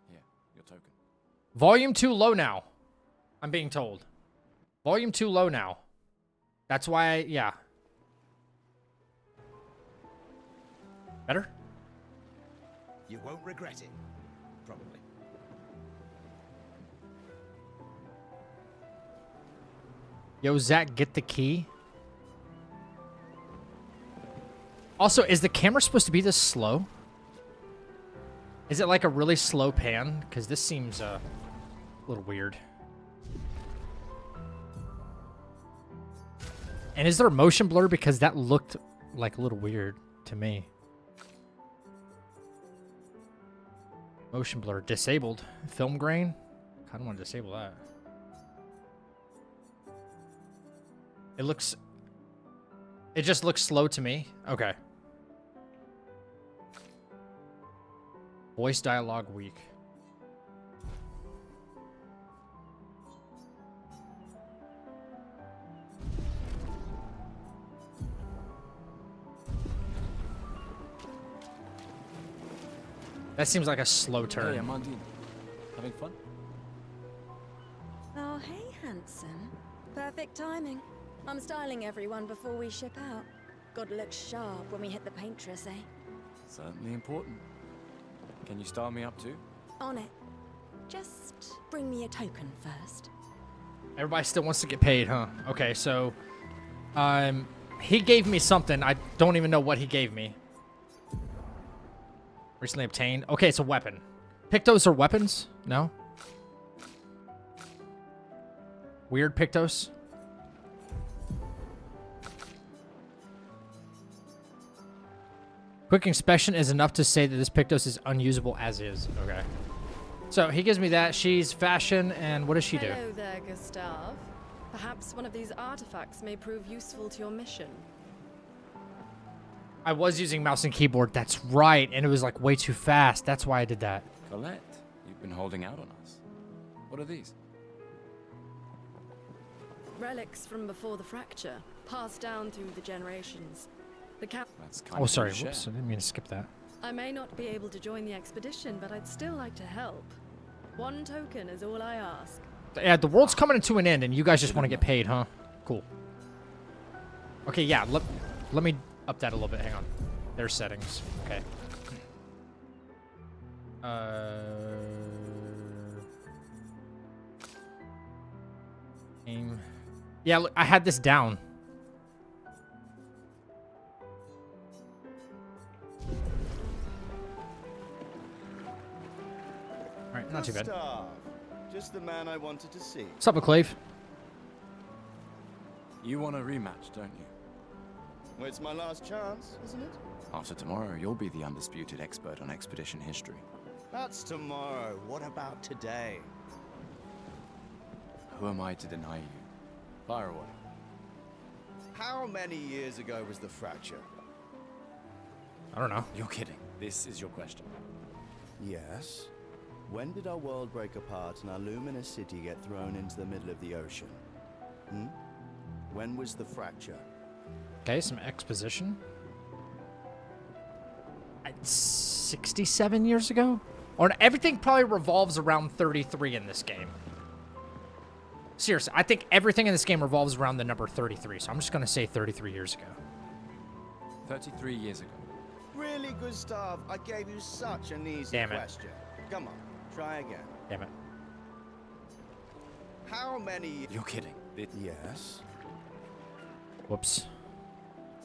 Here, your token. Volume 2 low now. I'm being told. Volume 2 low now. That's why, yeah. Better? You won't regret it. Probably. Yo, Zach, get the key. Also, is the camera supposed to be this slow? Is it like a really slow pan? Because this seems a little weird. And is there motion blur? Because that looked like a little weird to me. Motion blur disabled. Film grain? I don't want to disable that. It just looks slow to me. Okay. Voice dialogue weak. That seems like a slow turn. Hey, Amandine. Having fun? Oh, hey, handsome. Perfect timing. I'm styling everyone before we ship out. Gotta look sharp when we hit the paintress, eh? Certainly important. Can you style me up too? On it. Just bring me a token first. Everybody still wants to get paid, huh? Okay, so he gave me something. I don't even know what he gave me. Recently obtained. Okay, it's a weapon. Pictos are weapons? No? Weird Pictos? Quick inspection is enough to say that this Pictos is unusable as is. Okay. So he gives me that. She's fashion, and what does she do? Hello there, Gustav. Perhaps one of these artifacts may prove useful to your mission. I was using mouse and keyboard. That's right, and it was like way too fast. That's why I did that. Colette, you've been holding out on us. What are these? Relics from before the fracture, passed down through the generations. The cap. That's kind Oh, of sorry. cliche. Whoops. I didn't mean to skip that. I may not be able to join the expedition, but I'd still like to help. 1 token is all I ask. Yeah, the world's coming to an end, and you guys just want to get paid, huh? Cool. Okay, yeah. Let me up that a little bit. Hang on. There's settings. Okay. Aim. Yeah, look, I had this down. Not too bad. Gustav, just the man I wanted to see. What's up, McClave? You want a rematch, don't you? Well, it's my last chance, isn't it? After tomorrow, you'll be the undisputed expert on expedition history. That's tomorrow. What about today? Who am I to deny you? Fire away. How many years ago was the fracture? I don't know. You're kidding. This is your question. Yes. When did our world break apart and our luminous city get thrown into the middle of the ocean? Hmm? When was the fracture? Okay, some exposition. 67 years ago? Or everything probably revolves around 33 in this game. Seriously, I think everything in this game revolves around the number 33, so I'm just going to say 33 years ago. 33 years ago. Really, Gustav? I gave you such an easy Damn it. question. Come on, try again. Damn it. How many... You're kidding. Yes. Whoops.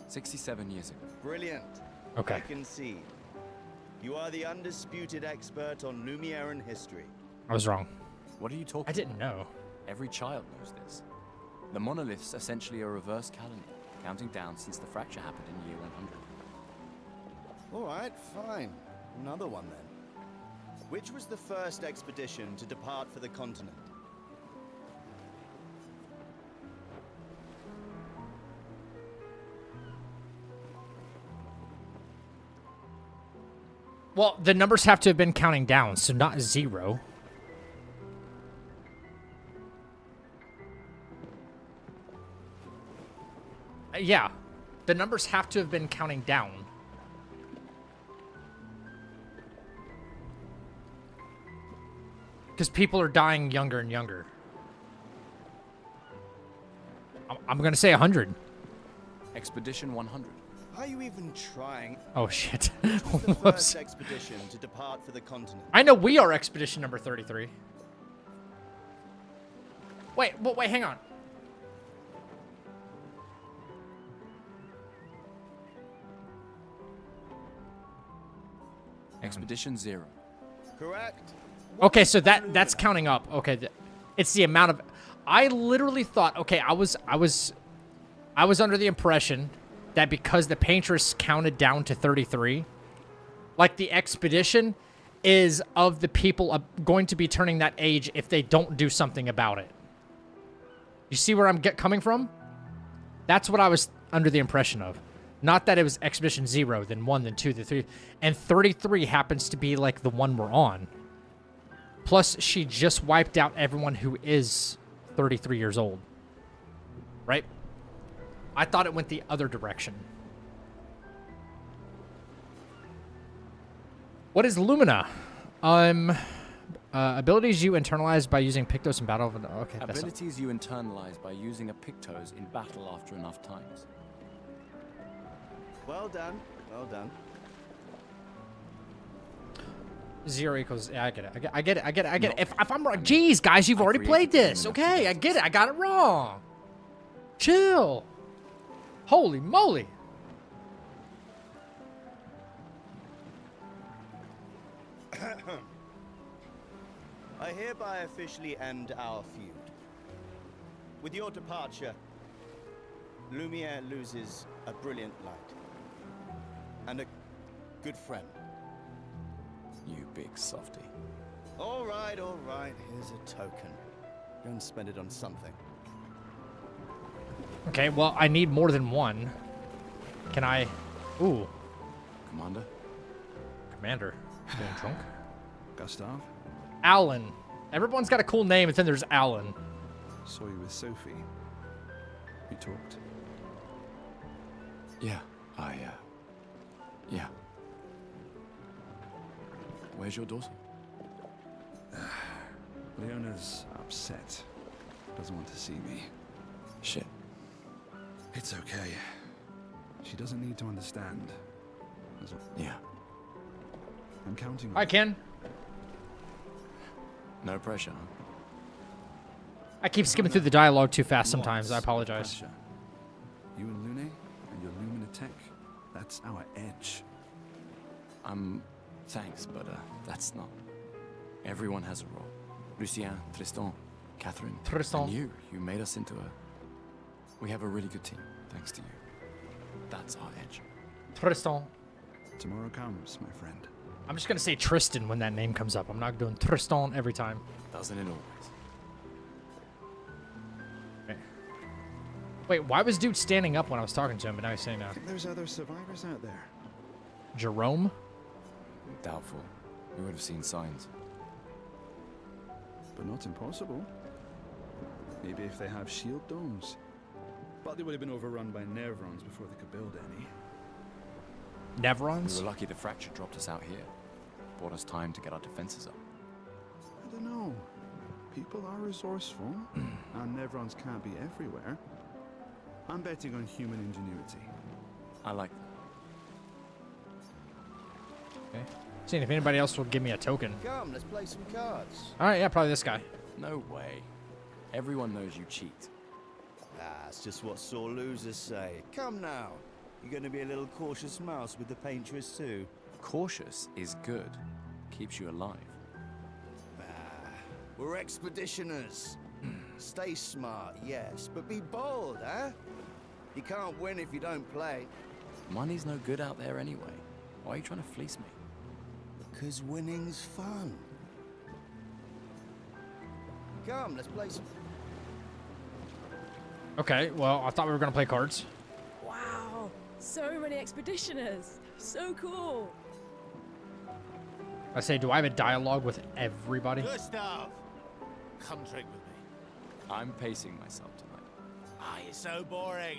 67 years ago. Brilliant. Okay. I concede. You are the undisputed expert on Lumiere and history. I was wrong. What are you talking I didn't know. Every child knows this. The monolith's essentially a reverse calendar, counting down since the fracture happened in year 100. All right, fine. Another one then. Which was the first expedition to depart for the continent? Well, the numbers have to have been counting down, so not 0. Yeah, the numbers have to have been counting down. Because people are dying younger and younger. I'm going to say 100. Expedition 100. Are you even trying? Oh, shit. The Whoops. first expedition to depart for the continent. I know we are expedition number 33. Wait, hang on. Expedition 0. Correct. Okay, so that's counting up. Okay, it's the amount of. I literally thought. Okay, I was under the impression that because the paintress counted down to 33, like the expedition is of the people going to be turning that age if they don't do something about it. You see where I'm coming from? That's what I was under the impression of. Not that it was Expedition 0, then 1, then 2, then 3. And 33 happens to be, like, the one we're on. Plus, she just wiped out everyone who is 33 years old. Right? I thought it went the other direction. What is Lumina? Abilities you internalize by using Pictos in battle. Okay, that's not... Abilities you internalize by using a Pictos in battle after enough times. Well done. Well done. 0 equals... Yeah, I get it. I get it. I get it. If I'm wrong... Jeez, guys, you've already played this. Okay, I get it. I got it wrong. Chill. Holy moly. I hereby officially end our feud. With your departure, Lumiere loses a brilliant light. And a good friend. You big softy. All right, here's a token. Go and spend it on something. Okay, well, I need more than one. Can I... Ooh. Commander? Commander. Getting drunk? Gustav? Alan. Everyone's got a cool name, and then there's Alan. Saw you with Sophie. We talked. Yeah, yeah. Where's your daughter? Leona's upset. Doesn't want to see me. Shit. It's okay. She doesn't need to understand. Yeah. I'm counting on Hi, Ken. No pressure, huh? I keep skimming through the dialogue too fast sometimes. I apologize. pressure. You and Lune and your Lumina tech, that's our edge. Thanks, but that's not Everyone has a role. Lucien, Tristan, Catherine, Tristan. and you made us into a... We have a really good team, thanks to you. That's our edge. Tristan. Tomorrow comes, my friend. I'm just gonna say Tristan when that name comes up. I'm not doing Tristan every time. Doesn't it always? Okay. Wait, why was dude standing up when I was talking to him, but now he's saying that? There's other survivors out there. Jerome? Doubtful. We would have seen signs. But not impossible. Maybe if they have shield domes. But they would have been overrun by Nevrons before they could build any. Nevrons? We were lucky the fracture dropped us out here. Bought us time to get our defenses up. I don't know. People are resourceful, and Nevrons can't be everywhere. I'm betting on human ingenuity. I like that. Okay. Seeing if anybody else will give me a token. Come, let's play some cards. Alright, yeah, probably this guy. No way. Everyone knows you cheat. That's just what sore losers say. Come now. You're going to be a little cautious mouse with the paintress too. Cautious is good. Keeps you alive. We're expeditioners. Stay smart, yes, but be bold, huh? You can't win if you don't play. Money's no good out there anyway. Why are you trying to fleece me? Because winning's fun. Come, let's play some... Okay, well, I thought we were gonna play cards. Wow, so many expeditioners. So cool. I say, do I have a dialogue with everybody? Gustav, come drink with me. I'm pacing myself tonight. Ah, you're so boring.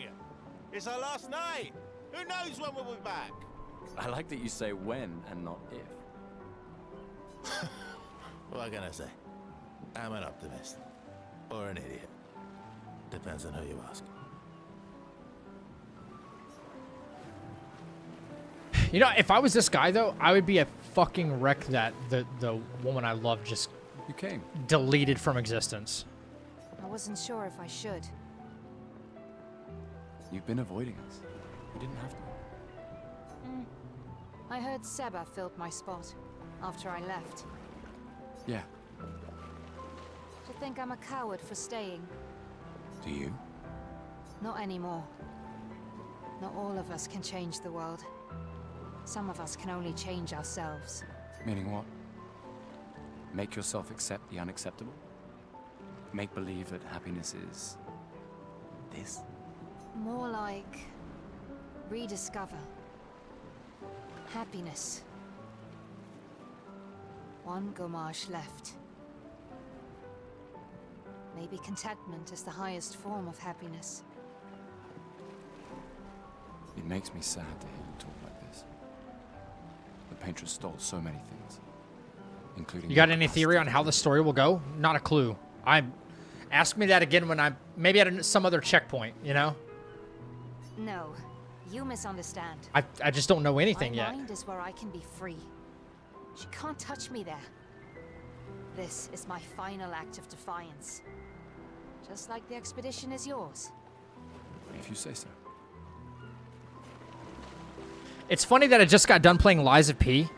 It's our last night. Who knows when we'll be back? I like that you say when and not if. What can I say? I'm an optimist. Or an idiot. Depends on who you ask. You know, if I was this guy, though, I would be a fucking wreck that the woman I love just You came. deleted from existence. I wasn't sure if I should. You've been avoiding us. You didn't have to. I heard Seba filled my spot after I left. Yeah. Do you think I'm a coward for staying? Do you? Not anymore. Not all of us can change the world. Some of us can only change ourselves. Meaning what? Make yourself accept the unacceptable? Make believe that happiness is... this? More like... rediscover. Happiness. One Gomarsh left. Maybe contentment is the highest form of happiness. It makes me sad to hear you talk like this. The paintress stole so many things, including... You got your any capacity. theory on how the story will go? Not a clue. Ask me that again when I'm maybe at some other checkpoint, you know? No, you misunderstand. I just don't know anything My yet. mind is where I can be free. She can't touch me there. This is my final act of defiance. Just like the expedition is yours. If you say so. It's funny that I just got done playing Lies of P,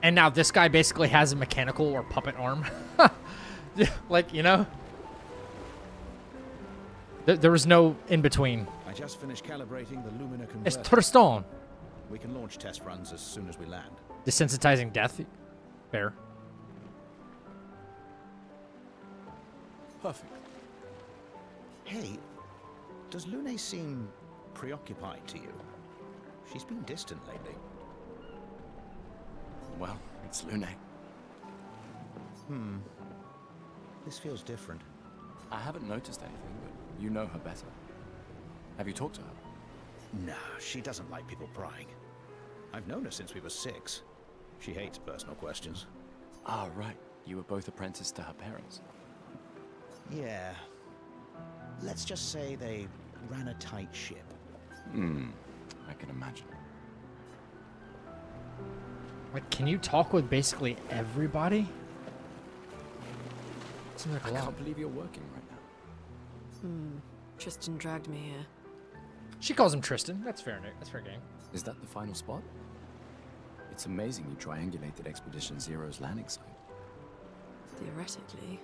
and now this guy basically has a mechanical or puppet arm. Like, you know? There was no in-between. I just finished calibrating the Lumiere It's converter. Tristan. We can launch test runs as soon as we land. Desensitizing death. Fair. Perfect. Hey, does Lune seem preoccupied to you? She's been distant lately. Well, it's Lune. This feels different. I haven't noticed anything, but you know her better. Have you talked to her? No, she doesn't like people prying. I've known her since we were 6. She hates personal questions. Ah, right. You were both apprenticed to her parents. Yeah. Let's just say they ran a tight ship. I can imagine. Like, can you talk with basically everybody? Seems like I a lot. can't believe you're working right now. Tristan dragged me here. She calls him Tristan. That's fair, Nick. That's fair game. Is that the final spot? It's amazing you triangulated Expedition Zero's landing site. theoretically,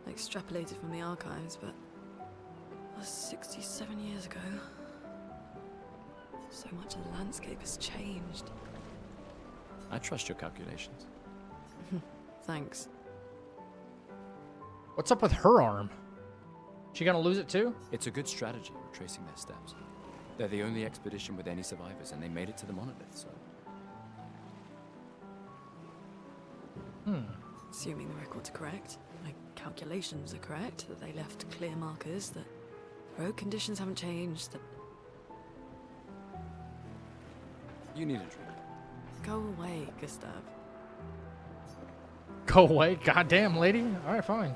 extrapolated from the archives, but that's 67 years ago. So much of the landscape has changed. I trust your calculations. Thanks. What's up with her arm? She gonna lose it too? It's a good strategy, retracing their steps. They're the only expedition with any survivors, and they made it to the monolith, so... Assuming the records are correct, my calculations are correct, that they left clear markers, that road conditions haven't changed, that... You need a drink. Go away, Gustav. Go away, goddamn lady. All right, fine.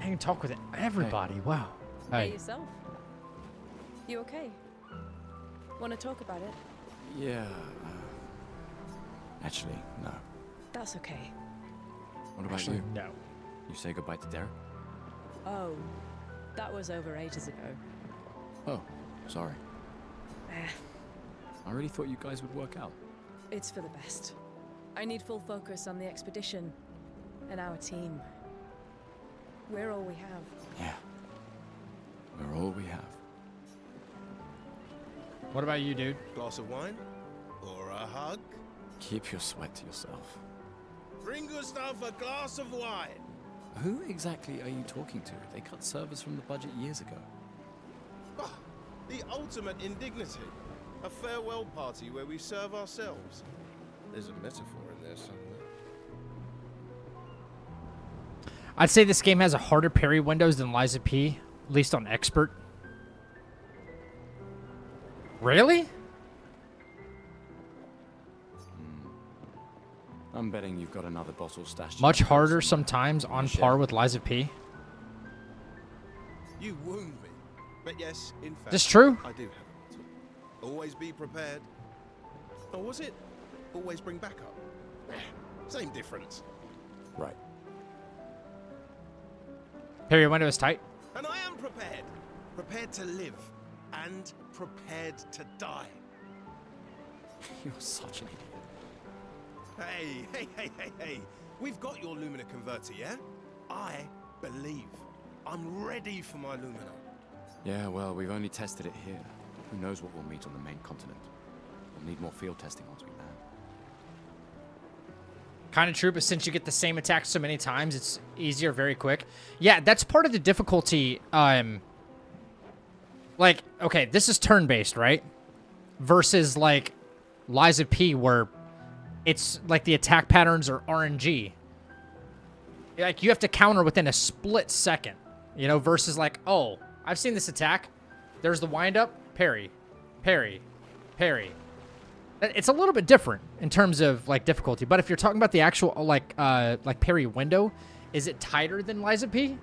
I can talk with everybody. Hey. Wow. Hey, Hey. yourself. You okay? Want to talk about it? Yeah, actually, no. That's okay. What about Actually, you? no. You say goodbye to Derek? Oh, that was over ages ago. Oh, sorry. Eh, I really thought you guys would work out. it's for the best. I need full focus on the expedition and our team. We're all we have. Yeah. We're all we have. What about you, dude? Glass of wine? Or a hug? Keep your sweat to yourself. Bring Gustav a glass of wine! Who exactly are you talking to? They cut servers from the budget years ago. Ah, the ultimate indignity. A farewell party where we serve ourselves. There's a metaphor in there somewhere. I'd say this game has a harder parry windows than Liza P, at least on expert. Really? I'm betting you've got another bottle stashed. Much in your harder somewhere. sometimes on Shit. par with Liza P. You wound me. But yes, in fact, This true? I do have a motto. Always be prepared. Or was it always bring backup? Same difference. Right. Parry window is tight. And I am prepared. Prepared to live. And prepared to die. You're such an idiot. Hey. We've got your Lumina converter, yeah? I believe. I'm ready for my Lumina. Yeah, well, we've only tested it here. Who knows what we'll meet on the main continent? We'll need more field testing once we land. Kind of true, but since you get the same attack so many times, it's easier very quick. Yeah, that's part of the difficulty. Like, okay, this is turn-based, right? Versus, like, Liza P, where it's, like, the attack patterns are RNG. Like, you have to counter within a split second, you know, versus, like, oh, I've seen this attack. There's the wind-up, parry, parry, parry. It's a little bit different in terms of, like, difficulty. But if you're talking about the actual, like parry window, is it tighter than Liza P?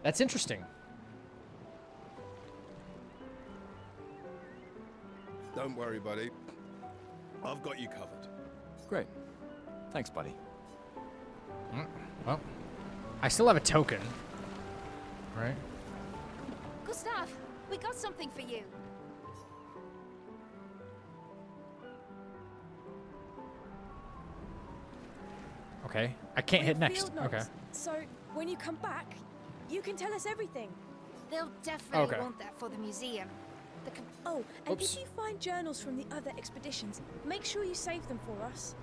That's interesting. Don't worry, buddy. I've got you covered. Great. Thanks, buddy. Well, I still have a token, right? Gustav, we got something for you. Okay. I can't hit We're next. field notes, Okay. So when you come back, you can tell us everything. They'll definitely Okay. want that for the museum. Oh, and Oops. if you find journals from the other expeditions, make sure you save them for us.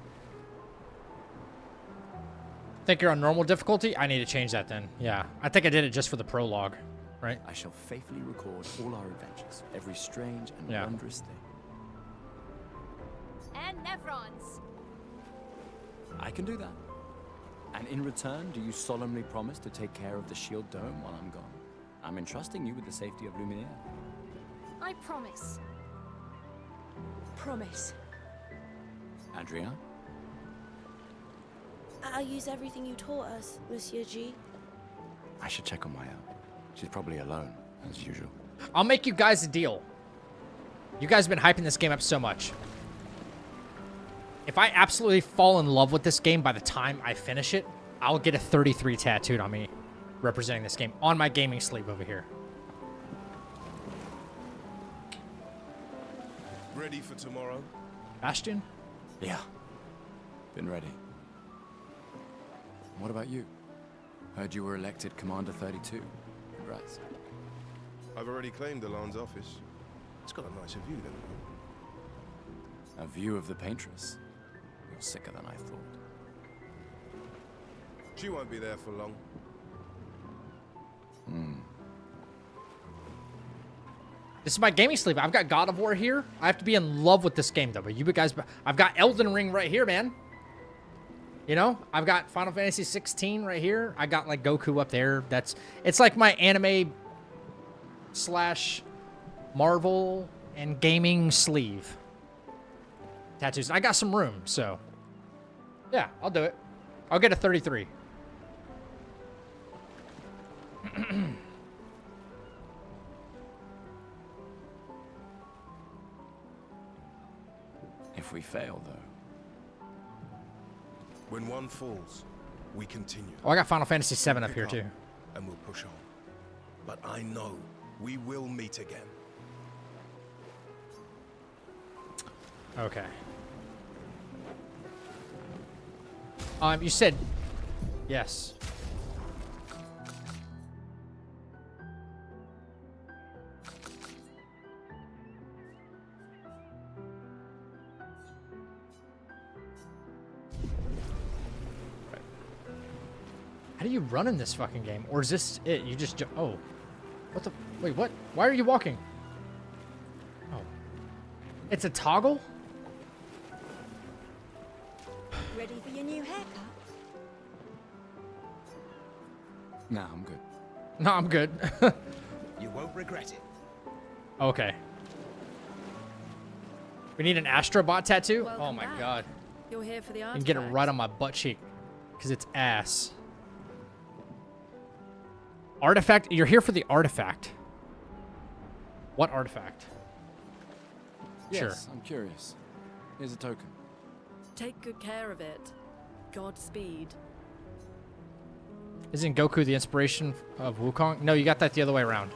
Think you're on normal difficulty? I need to change that then. Yeah. I think I did it just for the prologue, right? I shall faithfully record all our adventures, every strange and Yeah. wondrous thing. And Nevrons. I can do that. And in return, do you solemnly promise to take care of the shield dome while I'm gone? I'm entrusting you with the safety of Lumiere. I promise. Promise. Adrian? I'll use everything you taught us, Monsieur G. I should check on Maya. She's probably alone, as usual. I'll make you guys a deal. You guys have been hyping this game up so much. If I absolutely fall in love with this game by the time I finish it, I'll get a 33 tattooed on me representing this game on my gaming sleeve over here. Ready for tomorrow? Bastion? Yeah. Been ready. What about you? Heard you were elected Commander 32. Congrats. I've already claimed Alan's office. It's got a nicer view than A view of the Paintress. You're sicker than I thought. She won't be there for long. This is my gaming sleeve. I've got God of War here. I have to be in love with this game, though. But you guys, I've got Elden Ring right here, man. You know, I've got Final Fantasy 16 right here. I got like Goku up there. It's like my anime / Marvel and gaming sleeve tattoos. I got some room, so yeah, I'll do it. I'll get a 33. If we fail, though. When one falls, we continue. Oh, I got Final Fantasy 7 up here too. And we'll push on. But I know we will meet again. Okay. You said yes. How do you run in this fucking game? Or is this it? You just oh. What the wait, what? Why are you walking? Oh. It's a toggle? Ready for your new haircut? Nah, I'm good. No, I'm good. You won't regret it. Okay. We need an Astrobot tattoo? Welcome Oh my back. god. You're here for the You artifact. can get it right on my butt cheek. Because it's ass. Artifact? You're here for the artifact. What artifact? Yes, Sure. I'm curious. Here's a token. Take good care of it. Godspeed. Isn't Goku the inspiration of Wukong? No, you got that the other way around.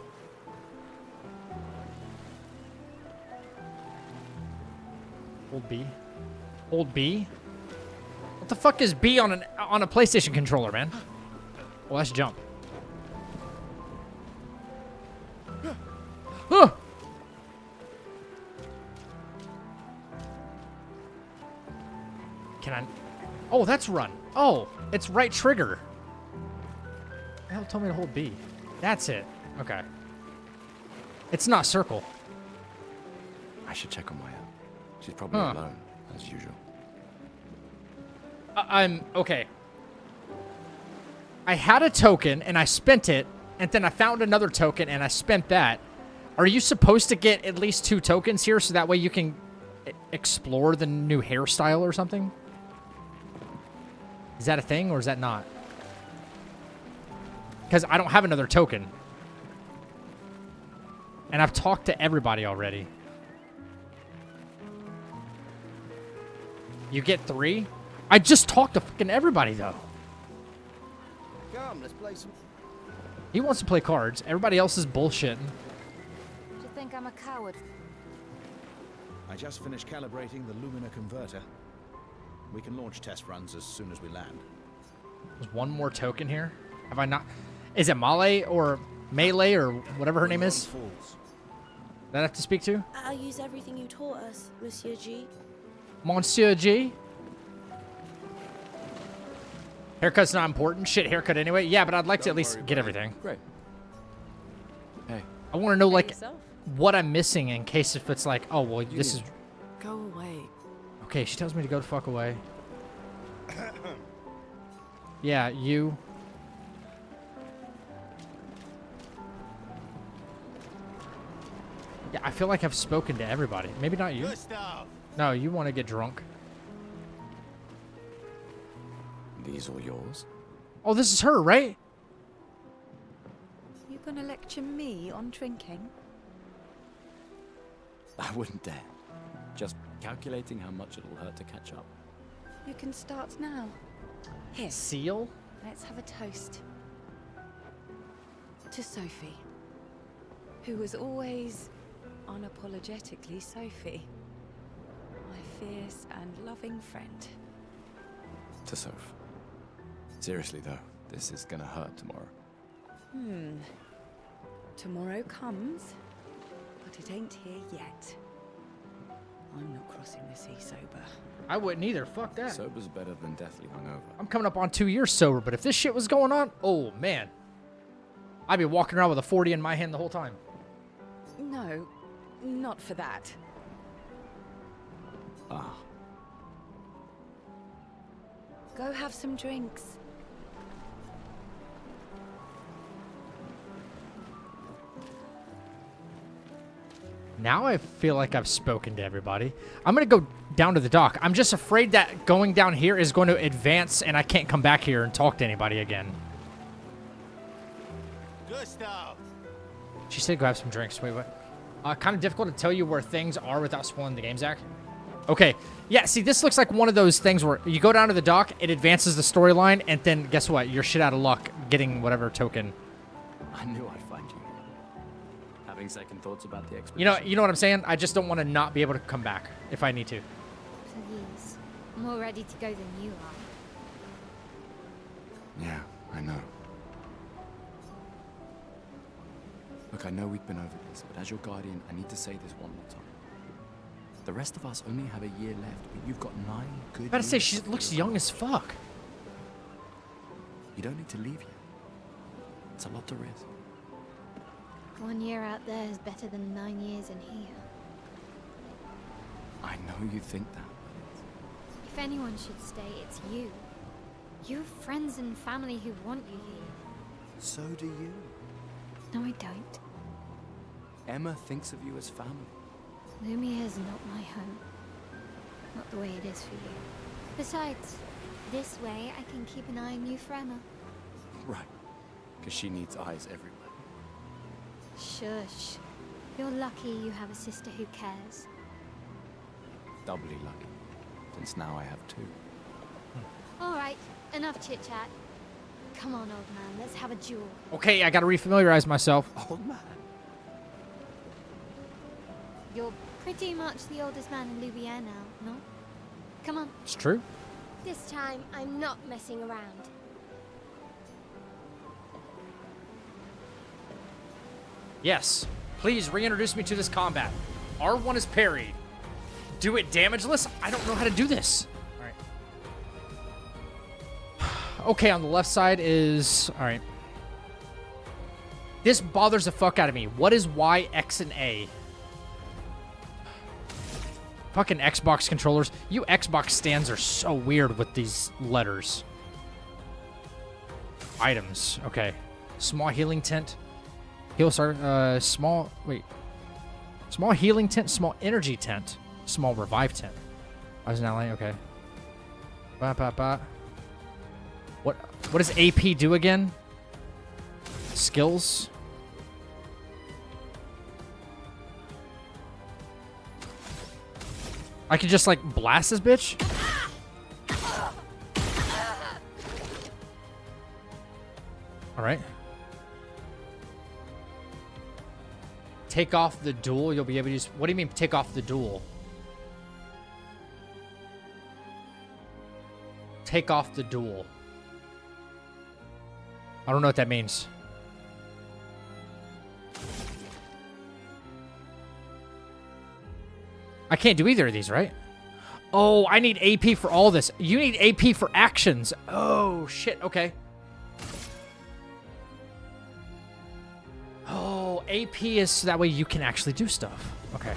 Hold B. Hold B? What the fuck is B on a PlayStation controller, man? Well, that's jump. Huh. Can I? Oh, that's run. Oh, it's right trigger. The hell told me to hold B? That's it. Okay. It's not circle. I should check on Maya. She's probably alone, as usual. I'm okay. I had a token and I spent it, and then I found another token and I spent that. Are you supposed to get at least 2 tokens here so that way you can explore the new hairstyle or something? Is that a thing or is that not? Because I don't have another token. And I've talked to everybody already. You get 3? I just talked to fucking everybody, though. Come, let's play some. He wants to play cards. Everybody else is bullshitting. Do you think I'm a coward? I just finished calibrating the Lumiere converter. We can launch test runs as soon as we land. There's one more token here. Have I not? Is it Male or Melee or whatever her name is? Falls. That I have to speak to? I'll use everything you taught us, Monsieur G. Monsieur G? Haircut's not important. Shit, haircut anyway. Yeah, but I'd like to at least get everything. Great. Hey. I want to know, like, yourself. what I'm missing in case if it's like, oh, well, this is... Go away. Okay, she tells me to go the fuck away. Yeah, you. Yeah, I feel like I've spoken to everybody. Maybe not you. No, you want to get drunk. These all yours? Oh, this is her, right? You gonna lecture me on drinking? I wouldn't dare. Just calculating how much it'll hurt to catch up. You can start now. Here, Seal? let's have a toast. To Sophie, who was always unapologetically Sophie. My fierce and loving friend. To Soph. Seriously though, this is gonna hurt tomorrow. Tomorrow comes, but it ain't here yet. I'm not crossing the sea sober. I wouldn't either. Fuck that. Sober's better than deathly hungover. I'm coming up on 2 years sober, but if this shit was going on, oh man, I'd be walking around with a 40 in my hand the whole time. No, not for that. Ah. Go have some drinks. Now I feel like I've spoken to everybody. I'm going to go down to the dock. I'm just afraid that going down here is going to advance and I can't come back here and talk to anybody again. Gustav! She said go have some drinks. Wait, what? Kind of difficult to tell you where things are without spoiling the game, Zach. Okay. Yeah, see, this looks like one of those things where you go down to the dock, it advances the storyline, and then guess what? You're shit out of luck getting whatever token. I knew I'd find you. Having second thoughts about the expedition. You know what I'm saying? I just don't want to not be able to come back if I need to. Please. I'm more ready to go than you are. Yeah, I know. Look, I know we've been over this, but as your guardian, I need to say this one more time. The rest of us only have a year left, but you've got 9 good years. I gotta say, she looks young as fuck. You don't need to leave yet. It's a lot to risk. 1 year out there is better than 9 years in here. I know you think that, but If anyone should stay, it's you. You have friends and family who want you here. so do you. No, I don't. Emma thinks of you as family. Lumiere is not my home. Not the way it is for you. Besides, this way I can keep an eye on you for Emma. Right. Because she needs eyes everywhere. Shush. You're lucky you have a sister who cares. Doubly lucky. Since now I have 2. Alright, enough chit-chat. Come on, old man, let's have a duel. Okay, I gotta refamiliarize myself. Old man. You're pretty much the oldest man in Lumiere now, no? Come on. It's true. This time, I'm not messing around. Yes. Please reintroduce me to this combat. R1 is parry. Do it damageless? I don't know how to do this. All right. Okay, on the left side is... All right. This bothers the fuck out of me. What is Y, X, and A? Fucking Xbox controllers. You Xbox stands are so weird with these letters. Items. Okay. Small healing tent. Heal, sorry. Small... Wait. Small healing tent. Small energy tent. Small revive tent. I was an ally. Okay. Ba, ba, ba. What does AP do again? Skills. I could just like blast this bitch. All right. Take off the duel. You'll be able to use. What do you mean take off the duel? Take off the duel. I don't know what that means. I can't do either of these, right? Oh, I need AP for all this. You need AP for actions. Oh, shit. Okay. Oh, AP is so that way you can actually do stuff. Okay.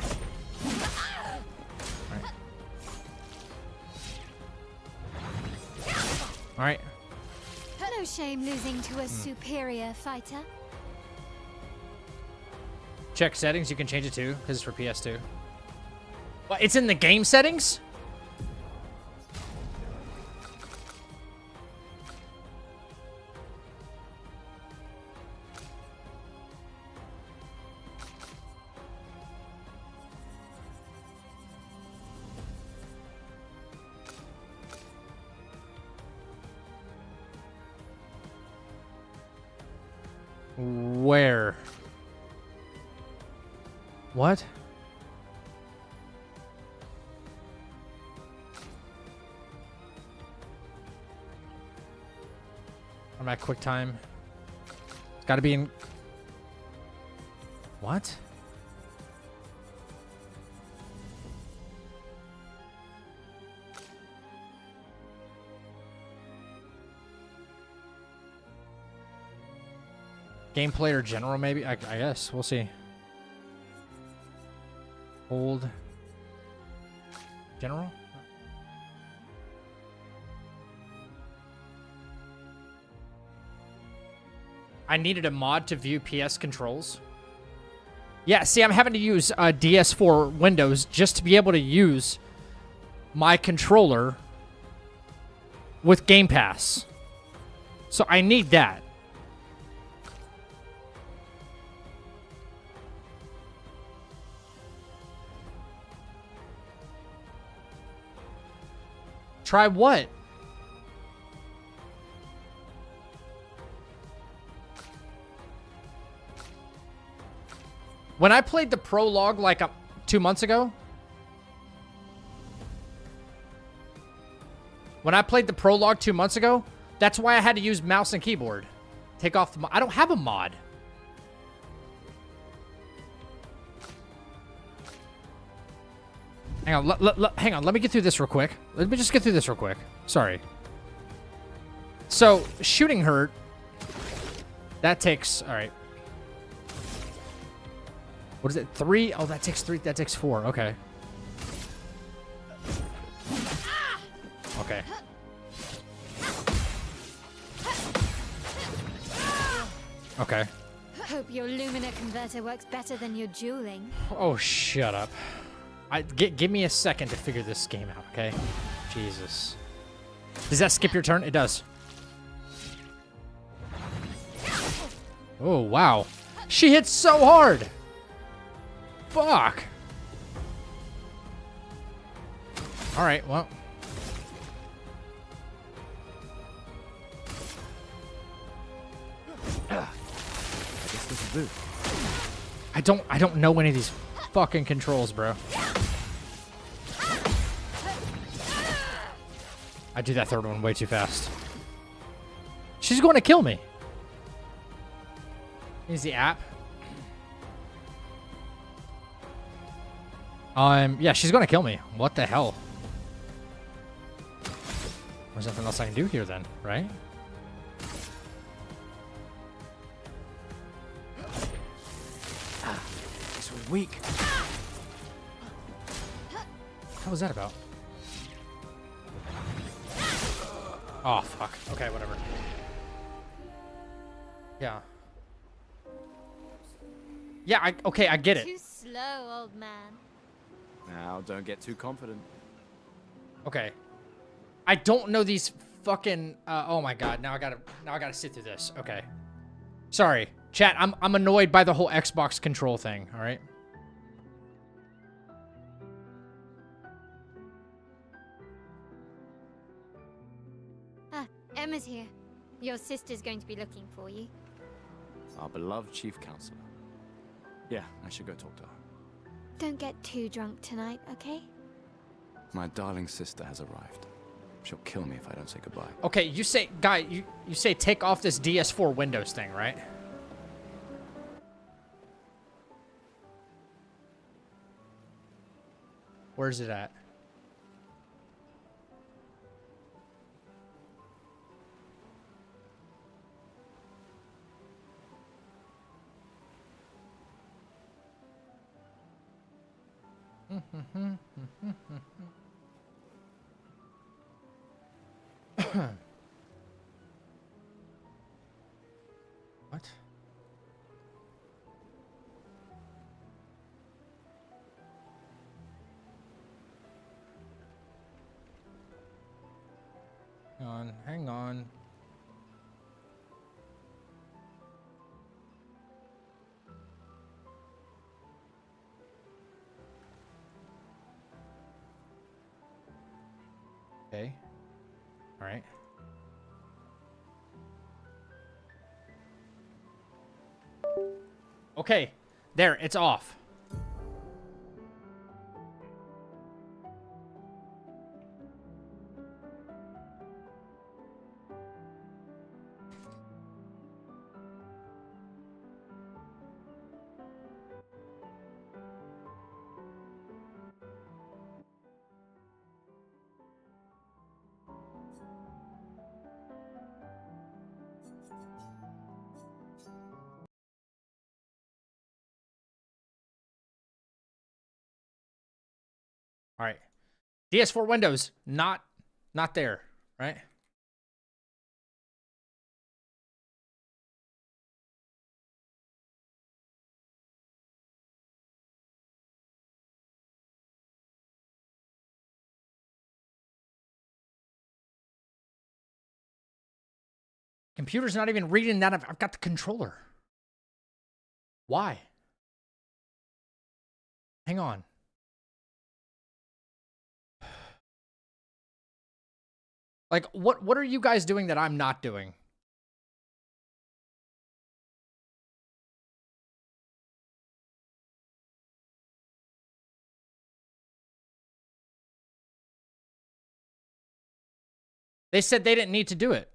All right. No shame losing to a superior fighter. Check settings. You can change it too, because it's for PS2. What? It's in the game settings? Where? What? I'm at QuickTime. It's got to be in. What? Gameplay or general, maybe? I guess. We'll see. Hold. General? I needed a mod to view PS controls. Yeah, see, I'm having to use DS4 Windows just to be able to use my controller with Game Pass. So I need that. Try what? When I played the prologue like 2 months ago. When I played the prologue 2 months ago, that's why I had to use mouse and keyboard. Take off the mod. I don't have a mod. Hang on, hang on. Let me get through this real quick. Let me just get through this real quick. Sorry. So, shooting her, that takes... All right. What is it? 3? Oh, that takes 3. That takes 4. Okay. Okay. Okay. Hope your Lumiere converter works better than your dueling. Oh, shut up. Give me a second to figure this game out, okay? Jesus. Does that skip your turn? It does. Oh, wow. She hits so hard. Fuck. All right, well. I don't know any of these fucking controls, bro. I do that third one way too fast. She's going to kill me. Here's the app. Yeah, she's going to kill me. What the hell? There's nothing else I can do here then, right? This was weak. What was that about? Oh, fuck. Okay, whatever. Yeah. Yeah, okay, I get it. Too slow, old man. Now, don't get too confident. Okay. I don't know these fucking oh my god, now I gotta sit through this. Okay. Sorry. Chat, I'm annoyed by the whole Xbox control thing, alright? Ah, Emma's here. Your sister's going to be looking for you. Our beloved chief counselor. Yeah, I should go talk to her. Don't get too drunk tonight, okay? My darling sister has arrived. She'll kill me if I don't say goodbye. Okay, you say, guy, you say take off this DS4 Windows thing, right? Where's it at? What? Hang on. Okay. All right. Okay. There, it's off. All right. DS4 Windows, not there, right? Computer's not even reading that. I've got the controller. Why? Hang on. Like, what are you guys doing that I'm not doing? They said they didn't need to do it.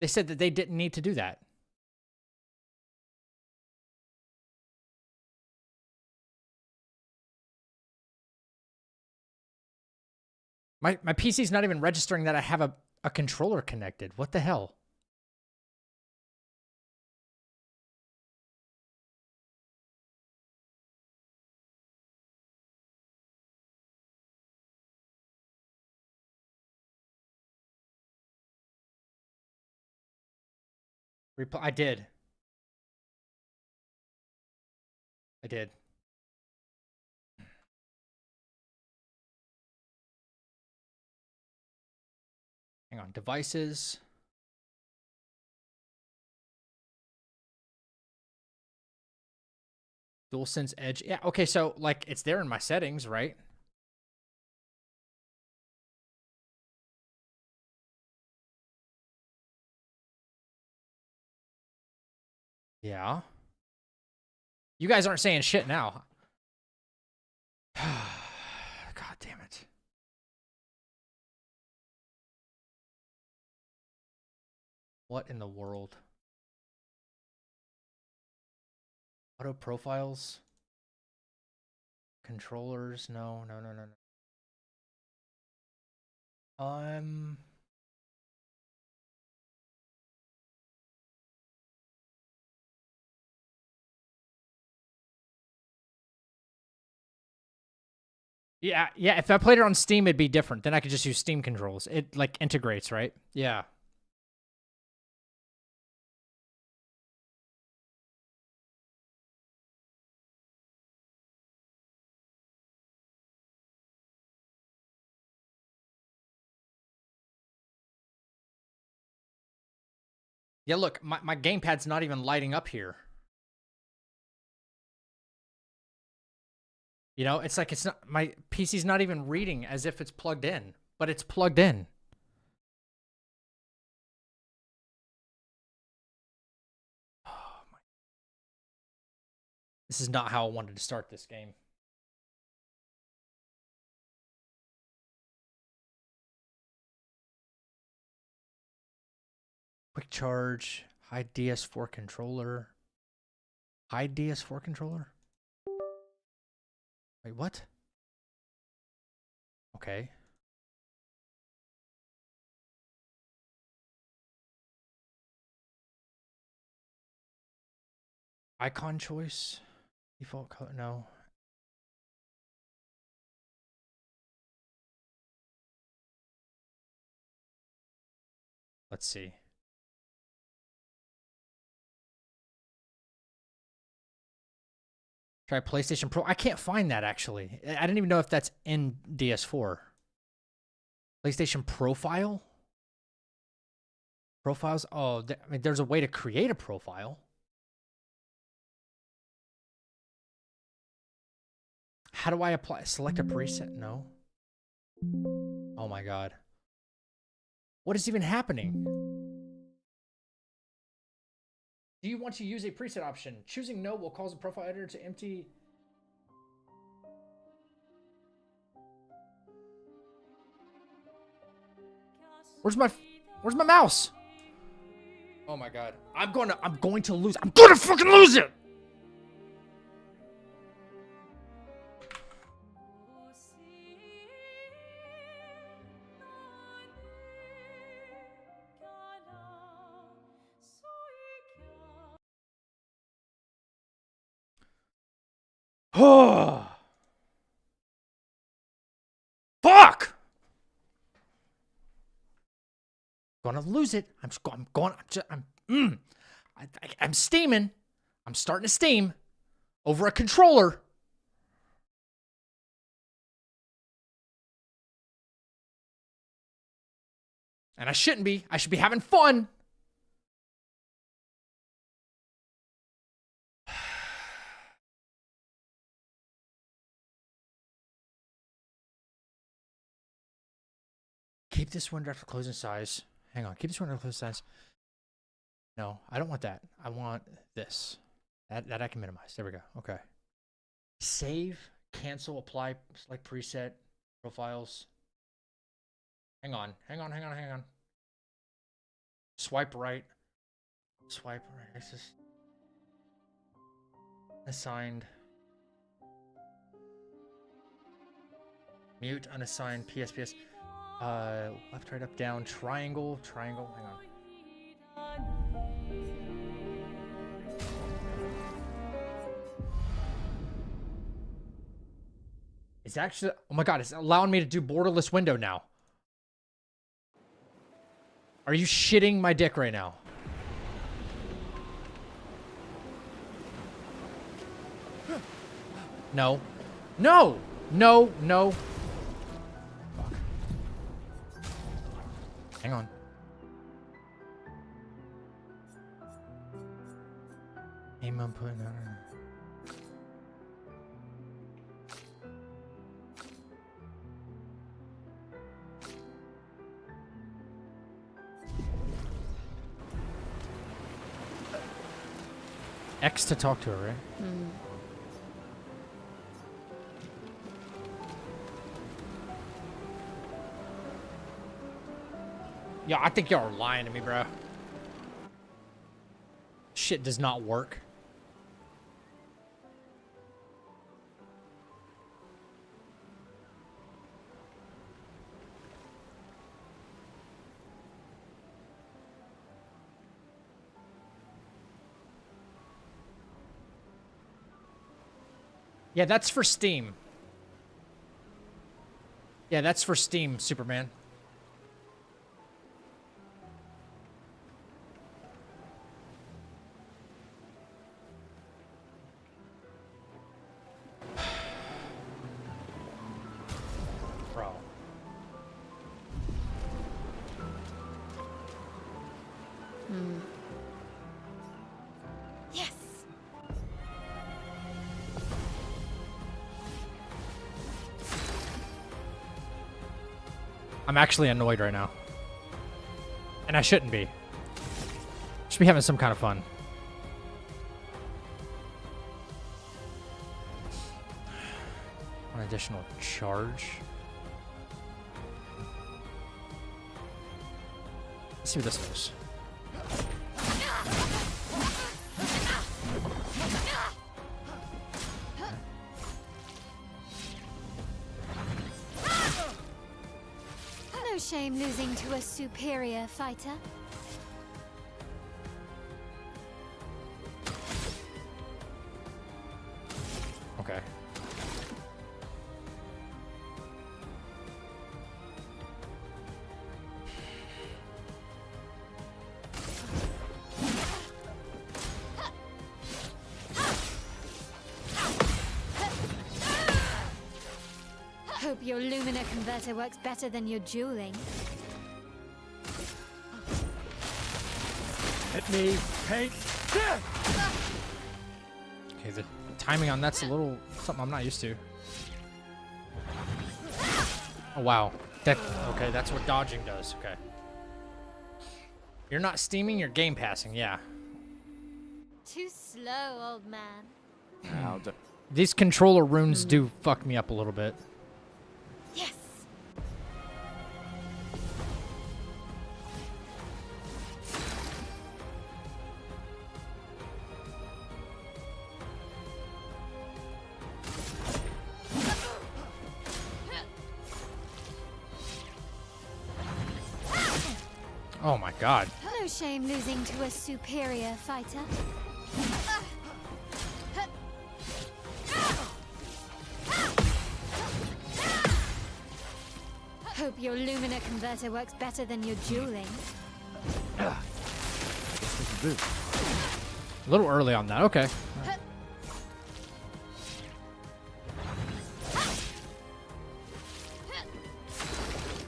They said that they didn't need to do that. My PC's not even registering that I have a controller connected. What the hell? I did. I did. Hang on. Devices. DualSense Edge. Yeah, okay, so, like, it's there in my settings, right? Yeah. You guys aren't saying shit now. God damn it. What in the world? Auto profiles? Controllers? No. Yeah, if I played it on Steam, it'd be different. Then I could just use Steam controls. It, like, integrates, right? Yeah. Yeah, look, my gamepad's not even lighting up here. You know, it's like it's not, my PC's not even reading as if it's plugged in, but it's plugged in. Oh my. This is not how I wanted to start this game. Quick charge, high DS4 controller. High DS4 controller? Wait, what? Okay. Icon choice? Default color? No. Let's see. Try PlayStation Pro. I can't find that, actually. I didn't even know if that's in DS4. PlayStation Profile? Profiles? Oh, I mean, there's a way to create a profile. How do I apply? Select a preset? No. Oh my god. What is even happening? Do you want to use a preset option? Choosing no will cause the profile editor to empty. Where's my mouse? Oh my god. I'm going to lose. I'm going to fucking lose it. Fuck! Gonna lose it. I'm steaming. I'm starting to steam over a controller. And I shouldn't be. I should be having fun. Keep this window after closing size. Hang on. Keep this window after closing size. No, I don't want that. I want this. That I can minimize. There we go. Okay. Save, cancel, apply, select preset, profiles. Hang on. Swipe right. Swipe right. This is assigned. Mute, unassigned, PSPS. Left, right, up, down, triangle. Hang on. It's actually, oh my god, it's allowing me to do borderless window now. Are you shitting my dick right now? No. No! No, no. Fuck. Hang on. Aim input. No. X to talk to her, right? Hmm. Yeah, I think y'all are lying to me, bro. Shit does not work. Yeah, that's for Steam. Yeah, that's for Steam, Superman. Bro. Hmm. Yes. I'm actually annoyed right now. And I shouldn't be. Should be having some kind of fun. One additional charge. Let's see what this is. No shame losing to a superior fighter. Okay. Hope your Lumiere converter works better than your dueling. Hit me, paint. Okay, the timing on that's a little something I'm not used to. Oh wow. Okay, that's what dodging does. Okay. You're not steaming, you're game passing, yeah. Too slow, old man. These controller runes do fuck me up a little bit. Yes. Oh my god. No shame losing to a superior fighter. Hope your Lumiere converter works better than your dueling. A little early on that. Okay.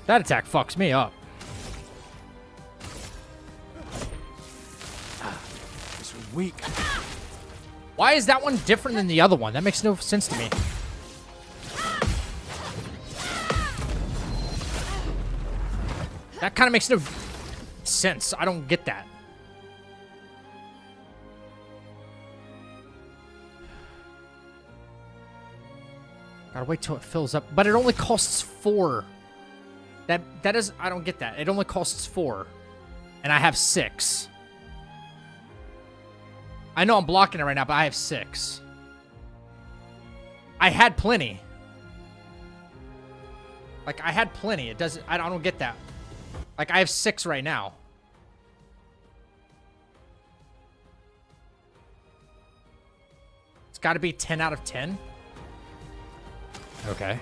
That attack fucks me up. This was weak. Why is that one different than the other one? That makes no sense to me. That kind of makes no sense. I don't get that. Gotta wait till it fills up. But it only costs 4. That is... I don't get that. It only costs 4. And I have 6. I know I'm blocking it right now, but I have 6. I had plenty. Like, I had plenty. It doesn't... I don't get that. Like, I have 6 right now. It's got to be 10 out of 10. Okay.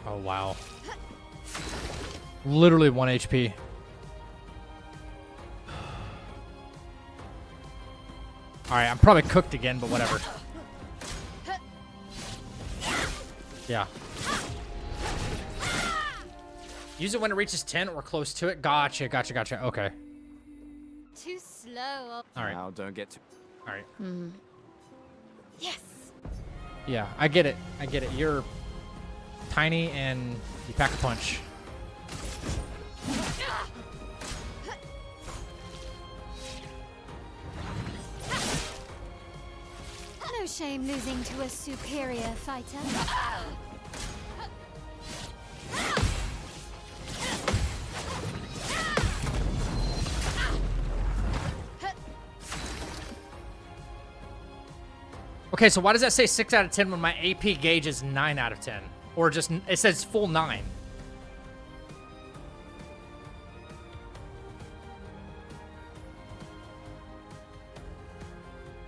Oh, wow. Literally 1 HP. Alright, I'm probably cooked again, but whatever. Yeah. Use it when it reaches 10 or close to it. Gotcha, gotcha, gotcha. Okay. Too slow. Alright. Now, don't get too... Alright. Yes. Yeah, I get it. I get it. You're tiny and you pack a punch. No shame losing to a superior fighter. Okay, so why does that say 6 out of 10 when my AP gauge is 9 out of 10? Or just, it says full 9.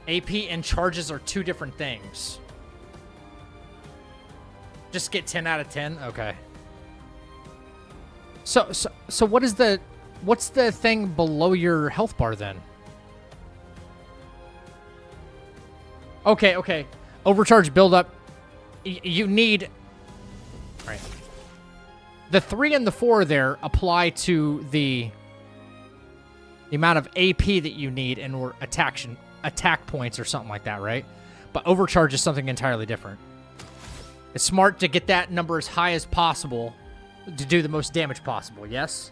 AP and charges are 2 different things. Just get 10 out of 10? Okay. So what is what's the thing below your health bar then? Okay, okay. Overcharge buildup. You need... Alright. The 3 and the 4 there apply to the amount of AP that you need and or attack points or something like that, right? But overcharge is something entirely different. It's smart to get that number as high as possible to do the most damage possible, yes?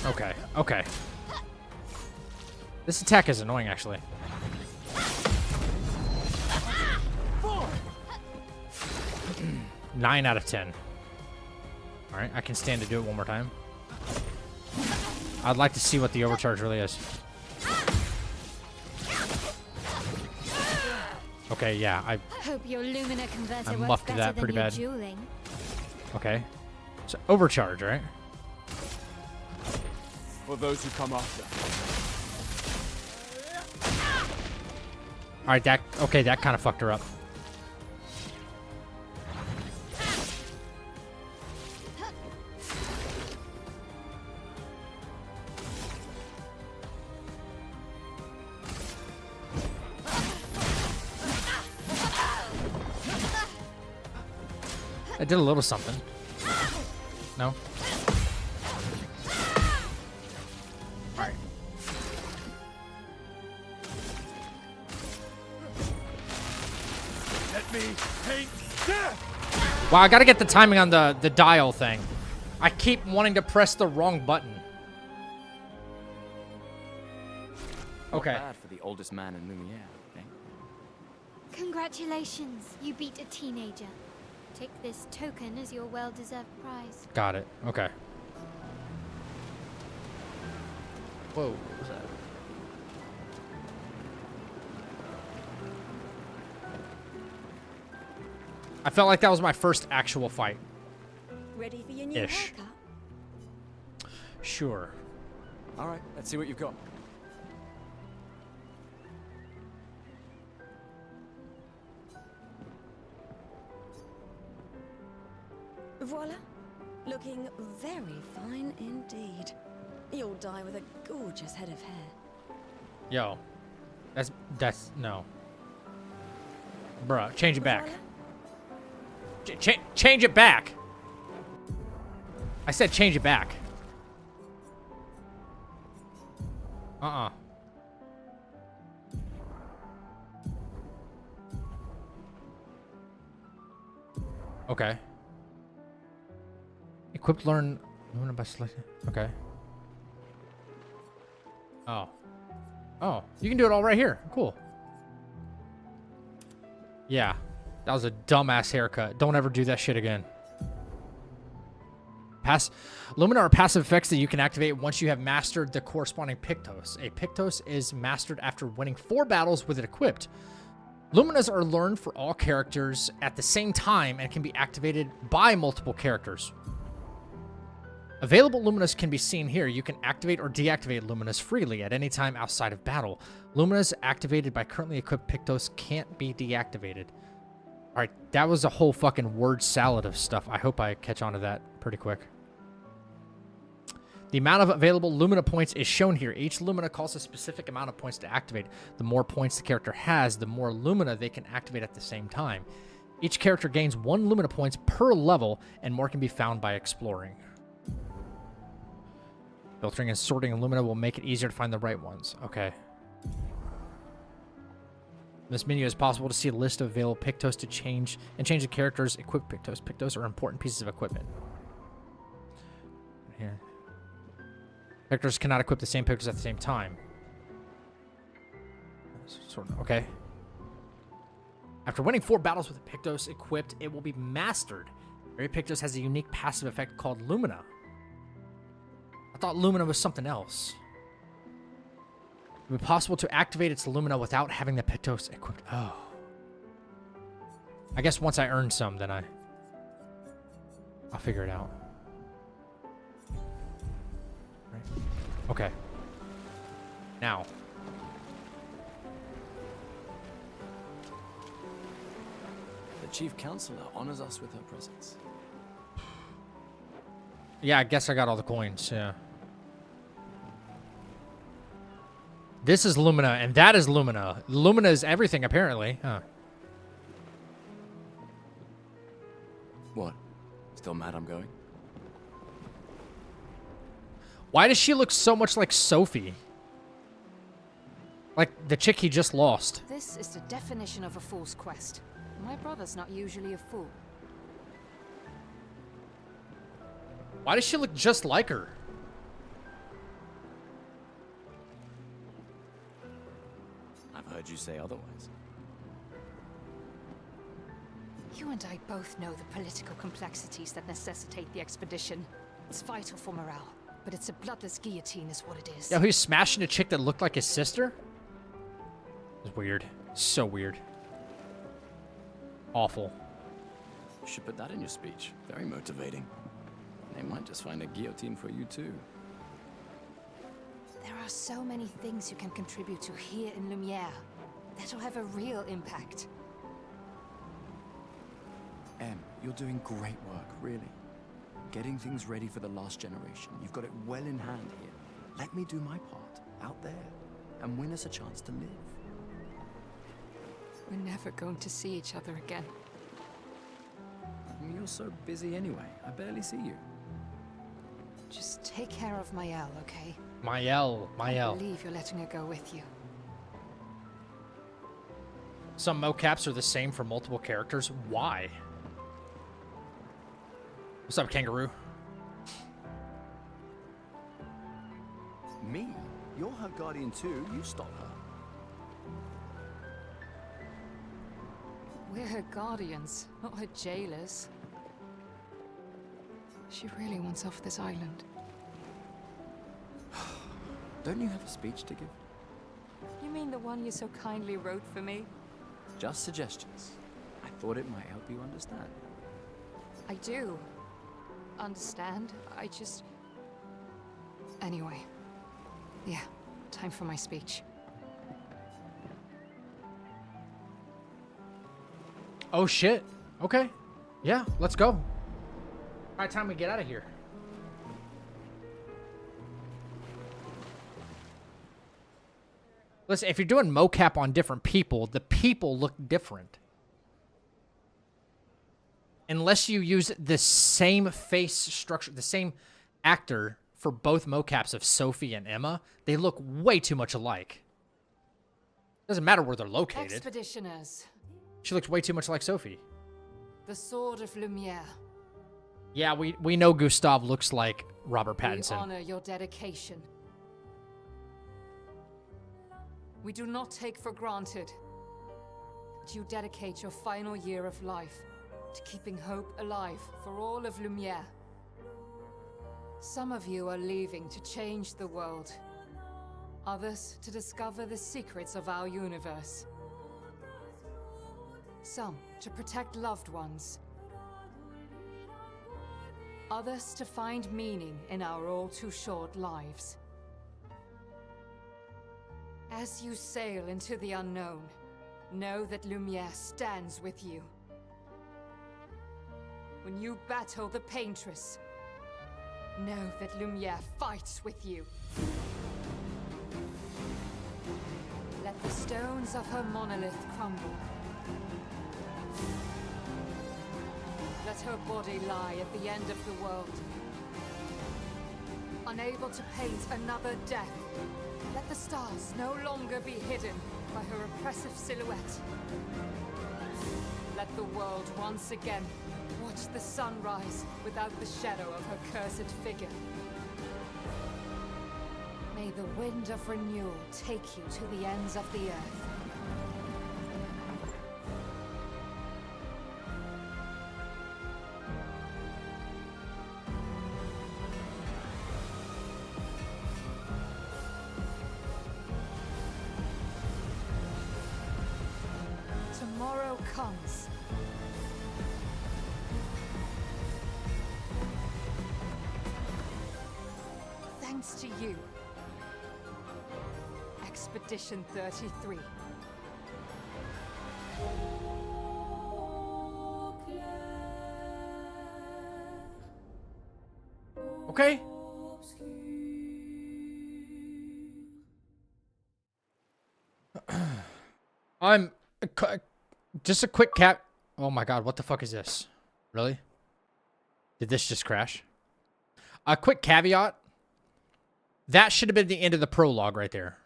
Okay, okay. This attack is annoying, actually. Nine out of 10. Alright, I can stand to do it one more time. I'd like to see what the overcharge really is. Okay, yeah, I Hope your Lumiere converter works muffed better that pretty than your bad. dueling. Okay. So, overcharge, right? For those who come after. Alright, that kind of fucked her up. I did a little something. No? Alright. Let me take death! Wow, I gotta get the timing on the dial thing. I keep wanting to press the wrong button. Okay. Not bad for the oldest man in Lumiere, eh? Congratulations, you beat a teenager. Take this token as your well-deserved prize. Got it. Okay. Whoa, what was that? I felt like that was my first actual fight. Ready for your new Ish. haircut? Sure. All right, let's see what you've got. Voila. Looking very fine indeed. You'll die with a gorgeous head of hair. Yo. That's no. Bruh, change it back. Change it back. I said change it back. Okay. Equipped learn Lumina by selecting. Okay. Oh. Oh, you can do it all right here. Cool. Yeah. That was a dumbass haircut. Don't ever do that shit again. Lumina are passive effects that you can activate once you have mastered the corresponding Pictos. A Pictos is mastered after winning 4 battles with it equipped. Luminas are learned for all characters at the same time and can be activated by multiple characters. Available Luminas can be seen here. You can activate or deactivate Luminas freely at any time outside of battle. Luminas activated by currently equipped Pictos can't be deactivated. Alright, that was a whole fucking word salad of stuff. I hope I catch on to that pretty quick. The amount of available Lumina points is shown here. Each Lumina costs a specific amount of points to activate. The more points the character has, the more Lumina they can activate at the same time. Each character gains 1 Lumina points per level, and more can be found by exploring. Filtering and sorting Lumina will make it easier to find the right ones. Okay. In this menu, it's possible to see a list of available Pictos to change the character's equipped Pictos. Pictos are important pieces of equipment. Here. Characters cannot equip the same Pictos at the same time. Sort of, okay. After winning 4 battles with a Pictos equipped, it will be mastered. Every Pictos has a unique passive effect called Lumina. I thought Lumina was something else. It would be possible to activate its Lumina without having the Pictos equipped. Oh. I guess once I earn some, then I'll figure it out. Right. Okay. Now. The Chief Counselor honors us with her presence. Yeah, I guess I got all the coins, yeah. This is Lumina, and that is Lumina. Lumina is everything, apparently. Huh. What? Still mad I'm going? Why does she look so much like Sophie? Like the chick he just lost. This is the definition of a fool's quest. My brother's not usually a fool. Why does she look just like her? I've heard you say otherwise. You and I both know the political complexities that necessitate the expedition. It's vital for morale, but it's a bloodless guillotine is what it is. Yeah, he's smashing a chick that looked like his sister? It's weird. So weird. Awful. You should put that in your speech. Very motivating. They might just find a guillotine for you too. There are so many things you can contribute to here in Lumiere that'll have a real impact. Em, you're doing great work, really. Getting things ready for the last generation. You've got it well in hand here. Let me do my part, out there, and win us a chance to live. We're never going to see each other again. You're so busy anyway. I barely see you. Just take care of Mael, okay? Mael. I believe you're letting her go with you. Some mocaps are the same for multiple characters. Why? What's up, kangaroo? Me? You're her guardian too. You stop her. We're her guardians, not her jailers. She really wants off this island. Don't you have a speech to give? You mean the one you so kindly wrote for me? Just suggestions. I thought it might help you understand. I do understand. I just... Anyway. Yeah, time for my speech. Oh shit. Okay. Yeah, let's go. By the time we get out of here. Listen, if you're doing mocap on different people, the people look different. Unless you use the same face structure, the same actor for both mocaps of Sophie and Emma, they look way too much alike. Doesn't matter where they're located. Expeditioners. She looks way too much like Sophie. The Sword of Lumiere. Yeah, we know Gustav looks like Robert We Pattinson. honor your dedication. We do not take for granted that you dedicate your final year of life to keeping hope alive for all of Lumiere. Some of you are leaving to change the world. Others to discover the secrets of our universe. Some to protect loved ones. Others to find meaning in our all too short lives. As you sail into the unknown, know that Lumiere stands with you. When you battle the Paintress, know that Lumiere fights with you. Let the stones of her monolith crumble. Let her body lie at the end of the world. Unable to paint another death, let the stars no longer be hidden by her oppressive silhouette. Let the world once again watch the sun rise without the shadow of her cursed figure. May the wind of renewal take you to the ends of the earth. Tomorrow comes. Thanks to you. Expedition 33. Okay. I'm just a quick cap. Oh my god, what the fuck is this? Really? Did this just crash? A quick caveat. That should have been the end of the prologue right there.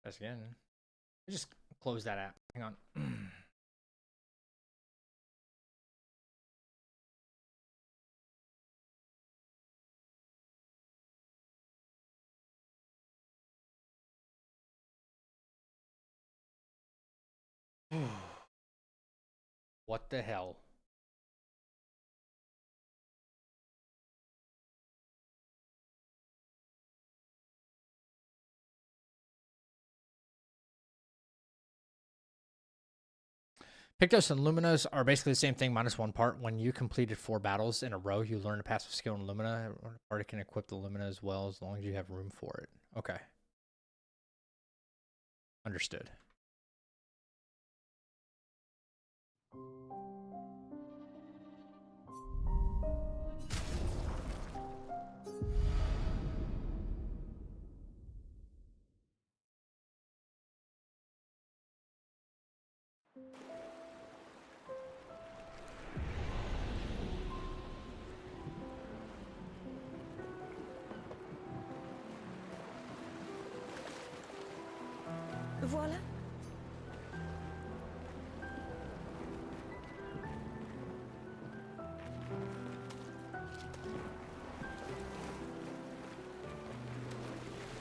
That's again. Just close that app. Hang on. What the hell? Pictos and Luminas are basically the same thing, minus one part. When you completed 4 battles in a row, you learn a passive skill in Lumina. A party can equip the Lumina as well, as long as you have room for it. Okay. Understood. Voilà.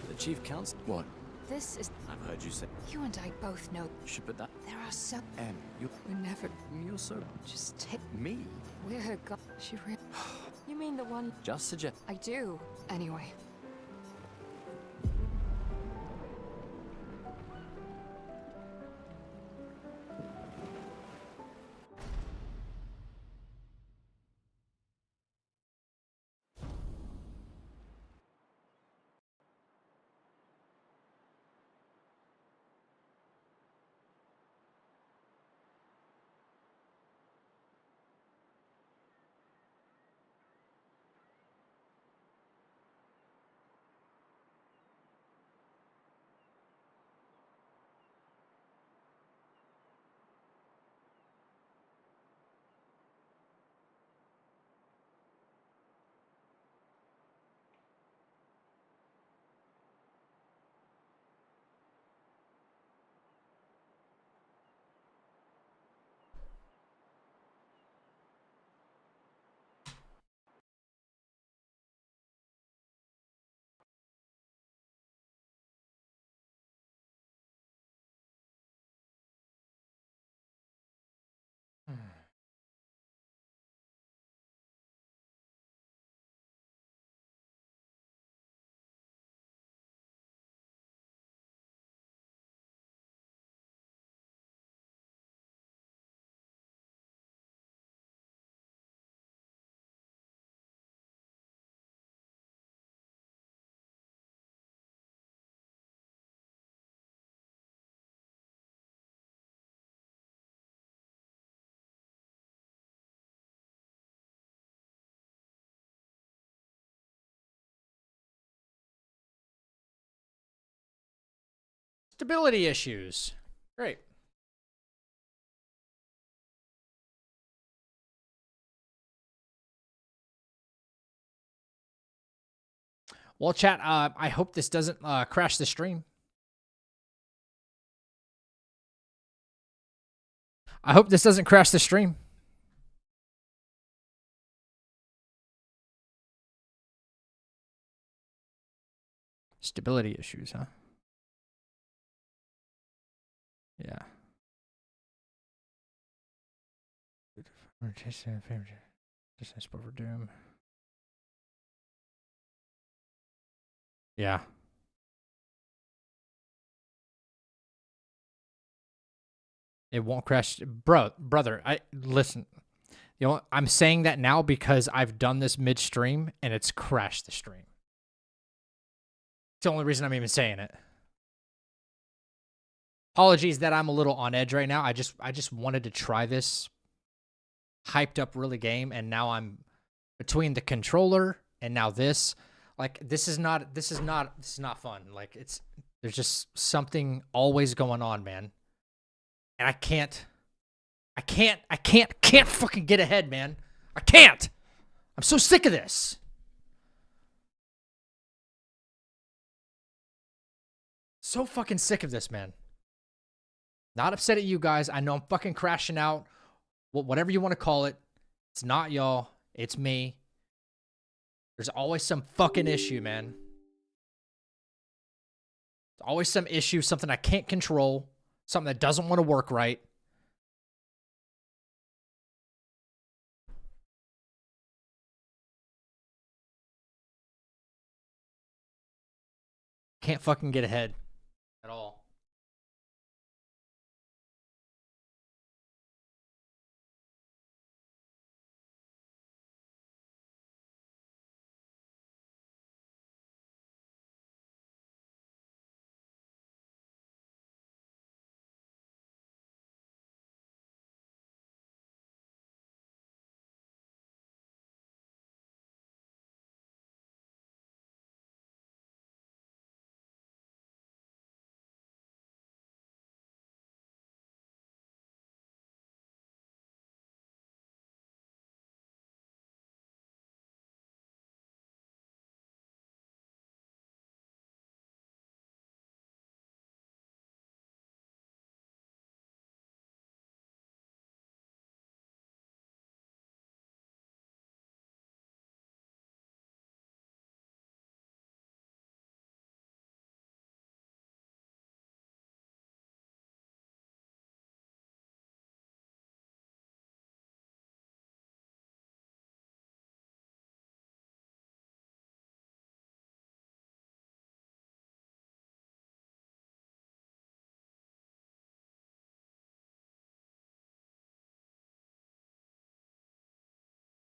The Chief Counsel. What? This is... I've heard you say. You and I both know You should put that. there are so... Em, We're never... you're so. Just take... Me? We're her god. She re... You mean the one... Just suggest. I do. Anyway. Stability issues. Great. Well, chat, I hope this doesn't crash the stream. I hope this doesn't crash the stream. Stability issues, huh? Yeah. Just for Doom. Yeah. It won't crash, brother. I listen. You know, I'm saying that now because I've done this midstream and it's crashed the stream. It's the only reason I'm even saying it. Apologies that I'm a little on edge right now. I just wanted to try this hyped up really game, and now I'm between the controller and now this. Like this is not fun. Like there's just something always going on, man. And I can't fucking get ahead, man. I can't. I'm so sick of this. So fucking sick of this, man. Not upset at you guys. I know I'm fucking crashing out. Whatever you want to call it. It's not y'all. It's me. There's always some fucking issue, man. There's always some issue, something I can't control, something that doesn't want to work right. Can't fucking get ahead at all.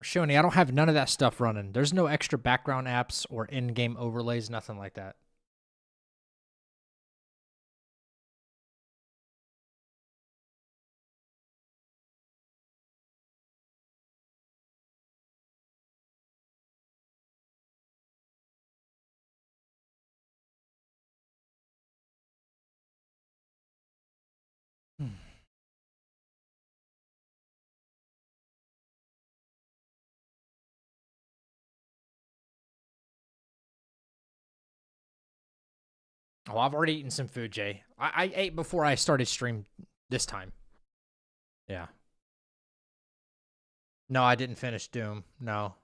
Shoni, I don't have none of that stuff running. There's no extra background apps or in-game overlays, nothing like that. Oh, I've already eaten some food, Jay. I ate before I started stream this time. Yeah. No, I didn't finish Doom. No.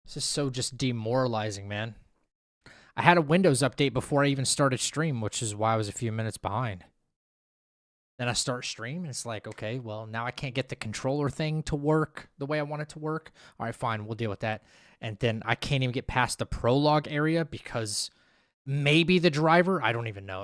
This is so just demoralizing, man. I had a Windows update before I even started stream, which is why I was a few minutes behind. Then I start stream, and it's like, okay, well, now I can't get the controller thing to work the way I want it to work. All right, fine, we'll deal with that. And then I can't even get past the prologue area because maybe the driver, I don't even know,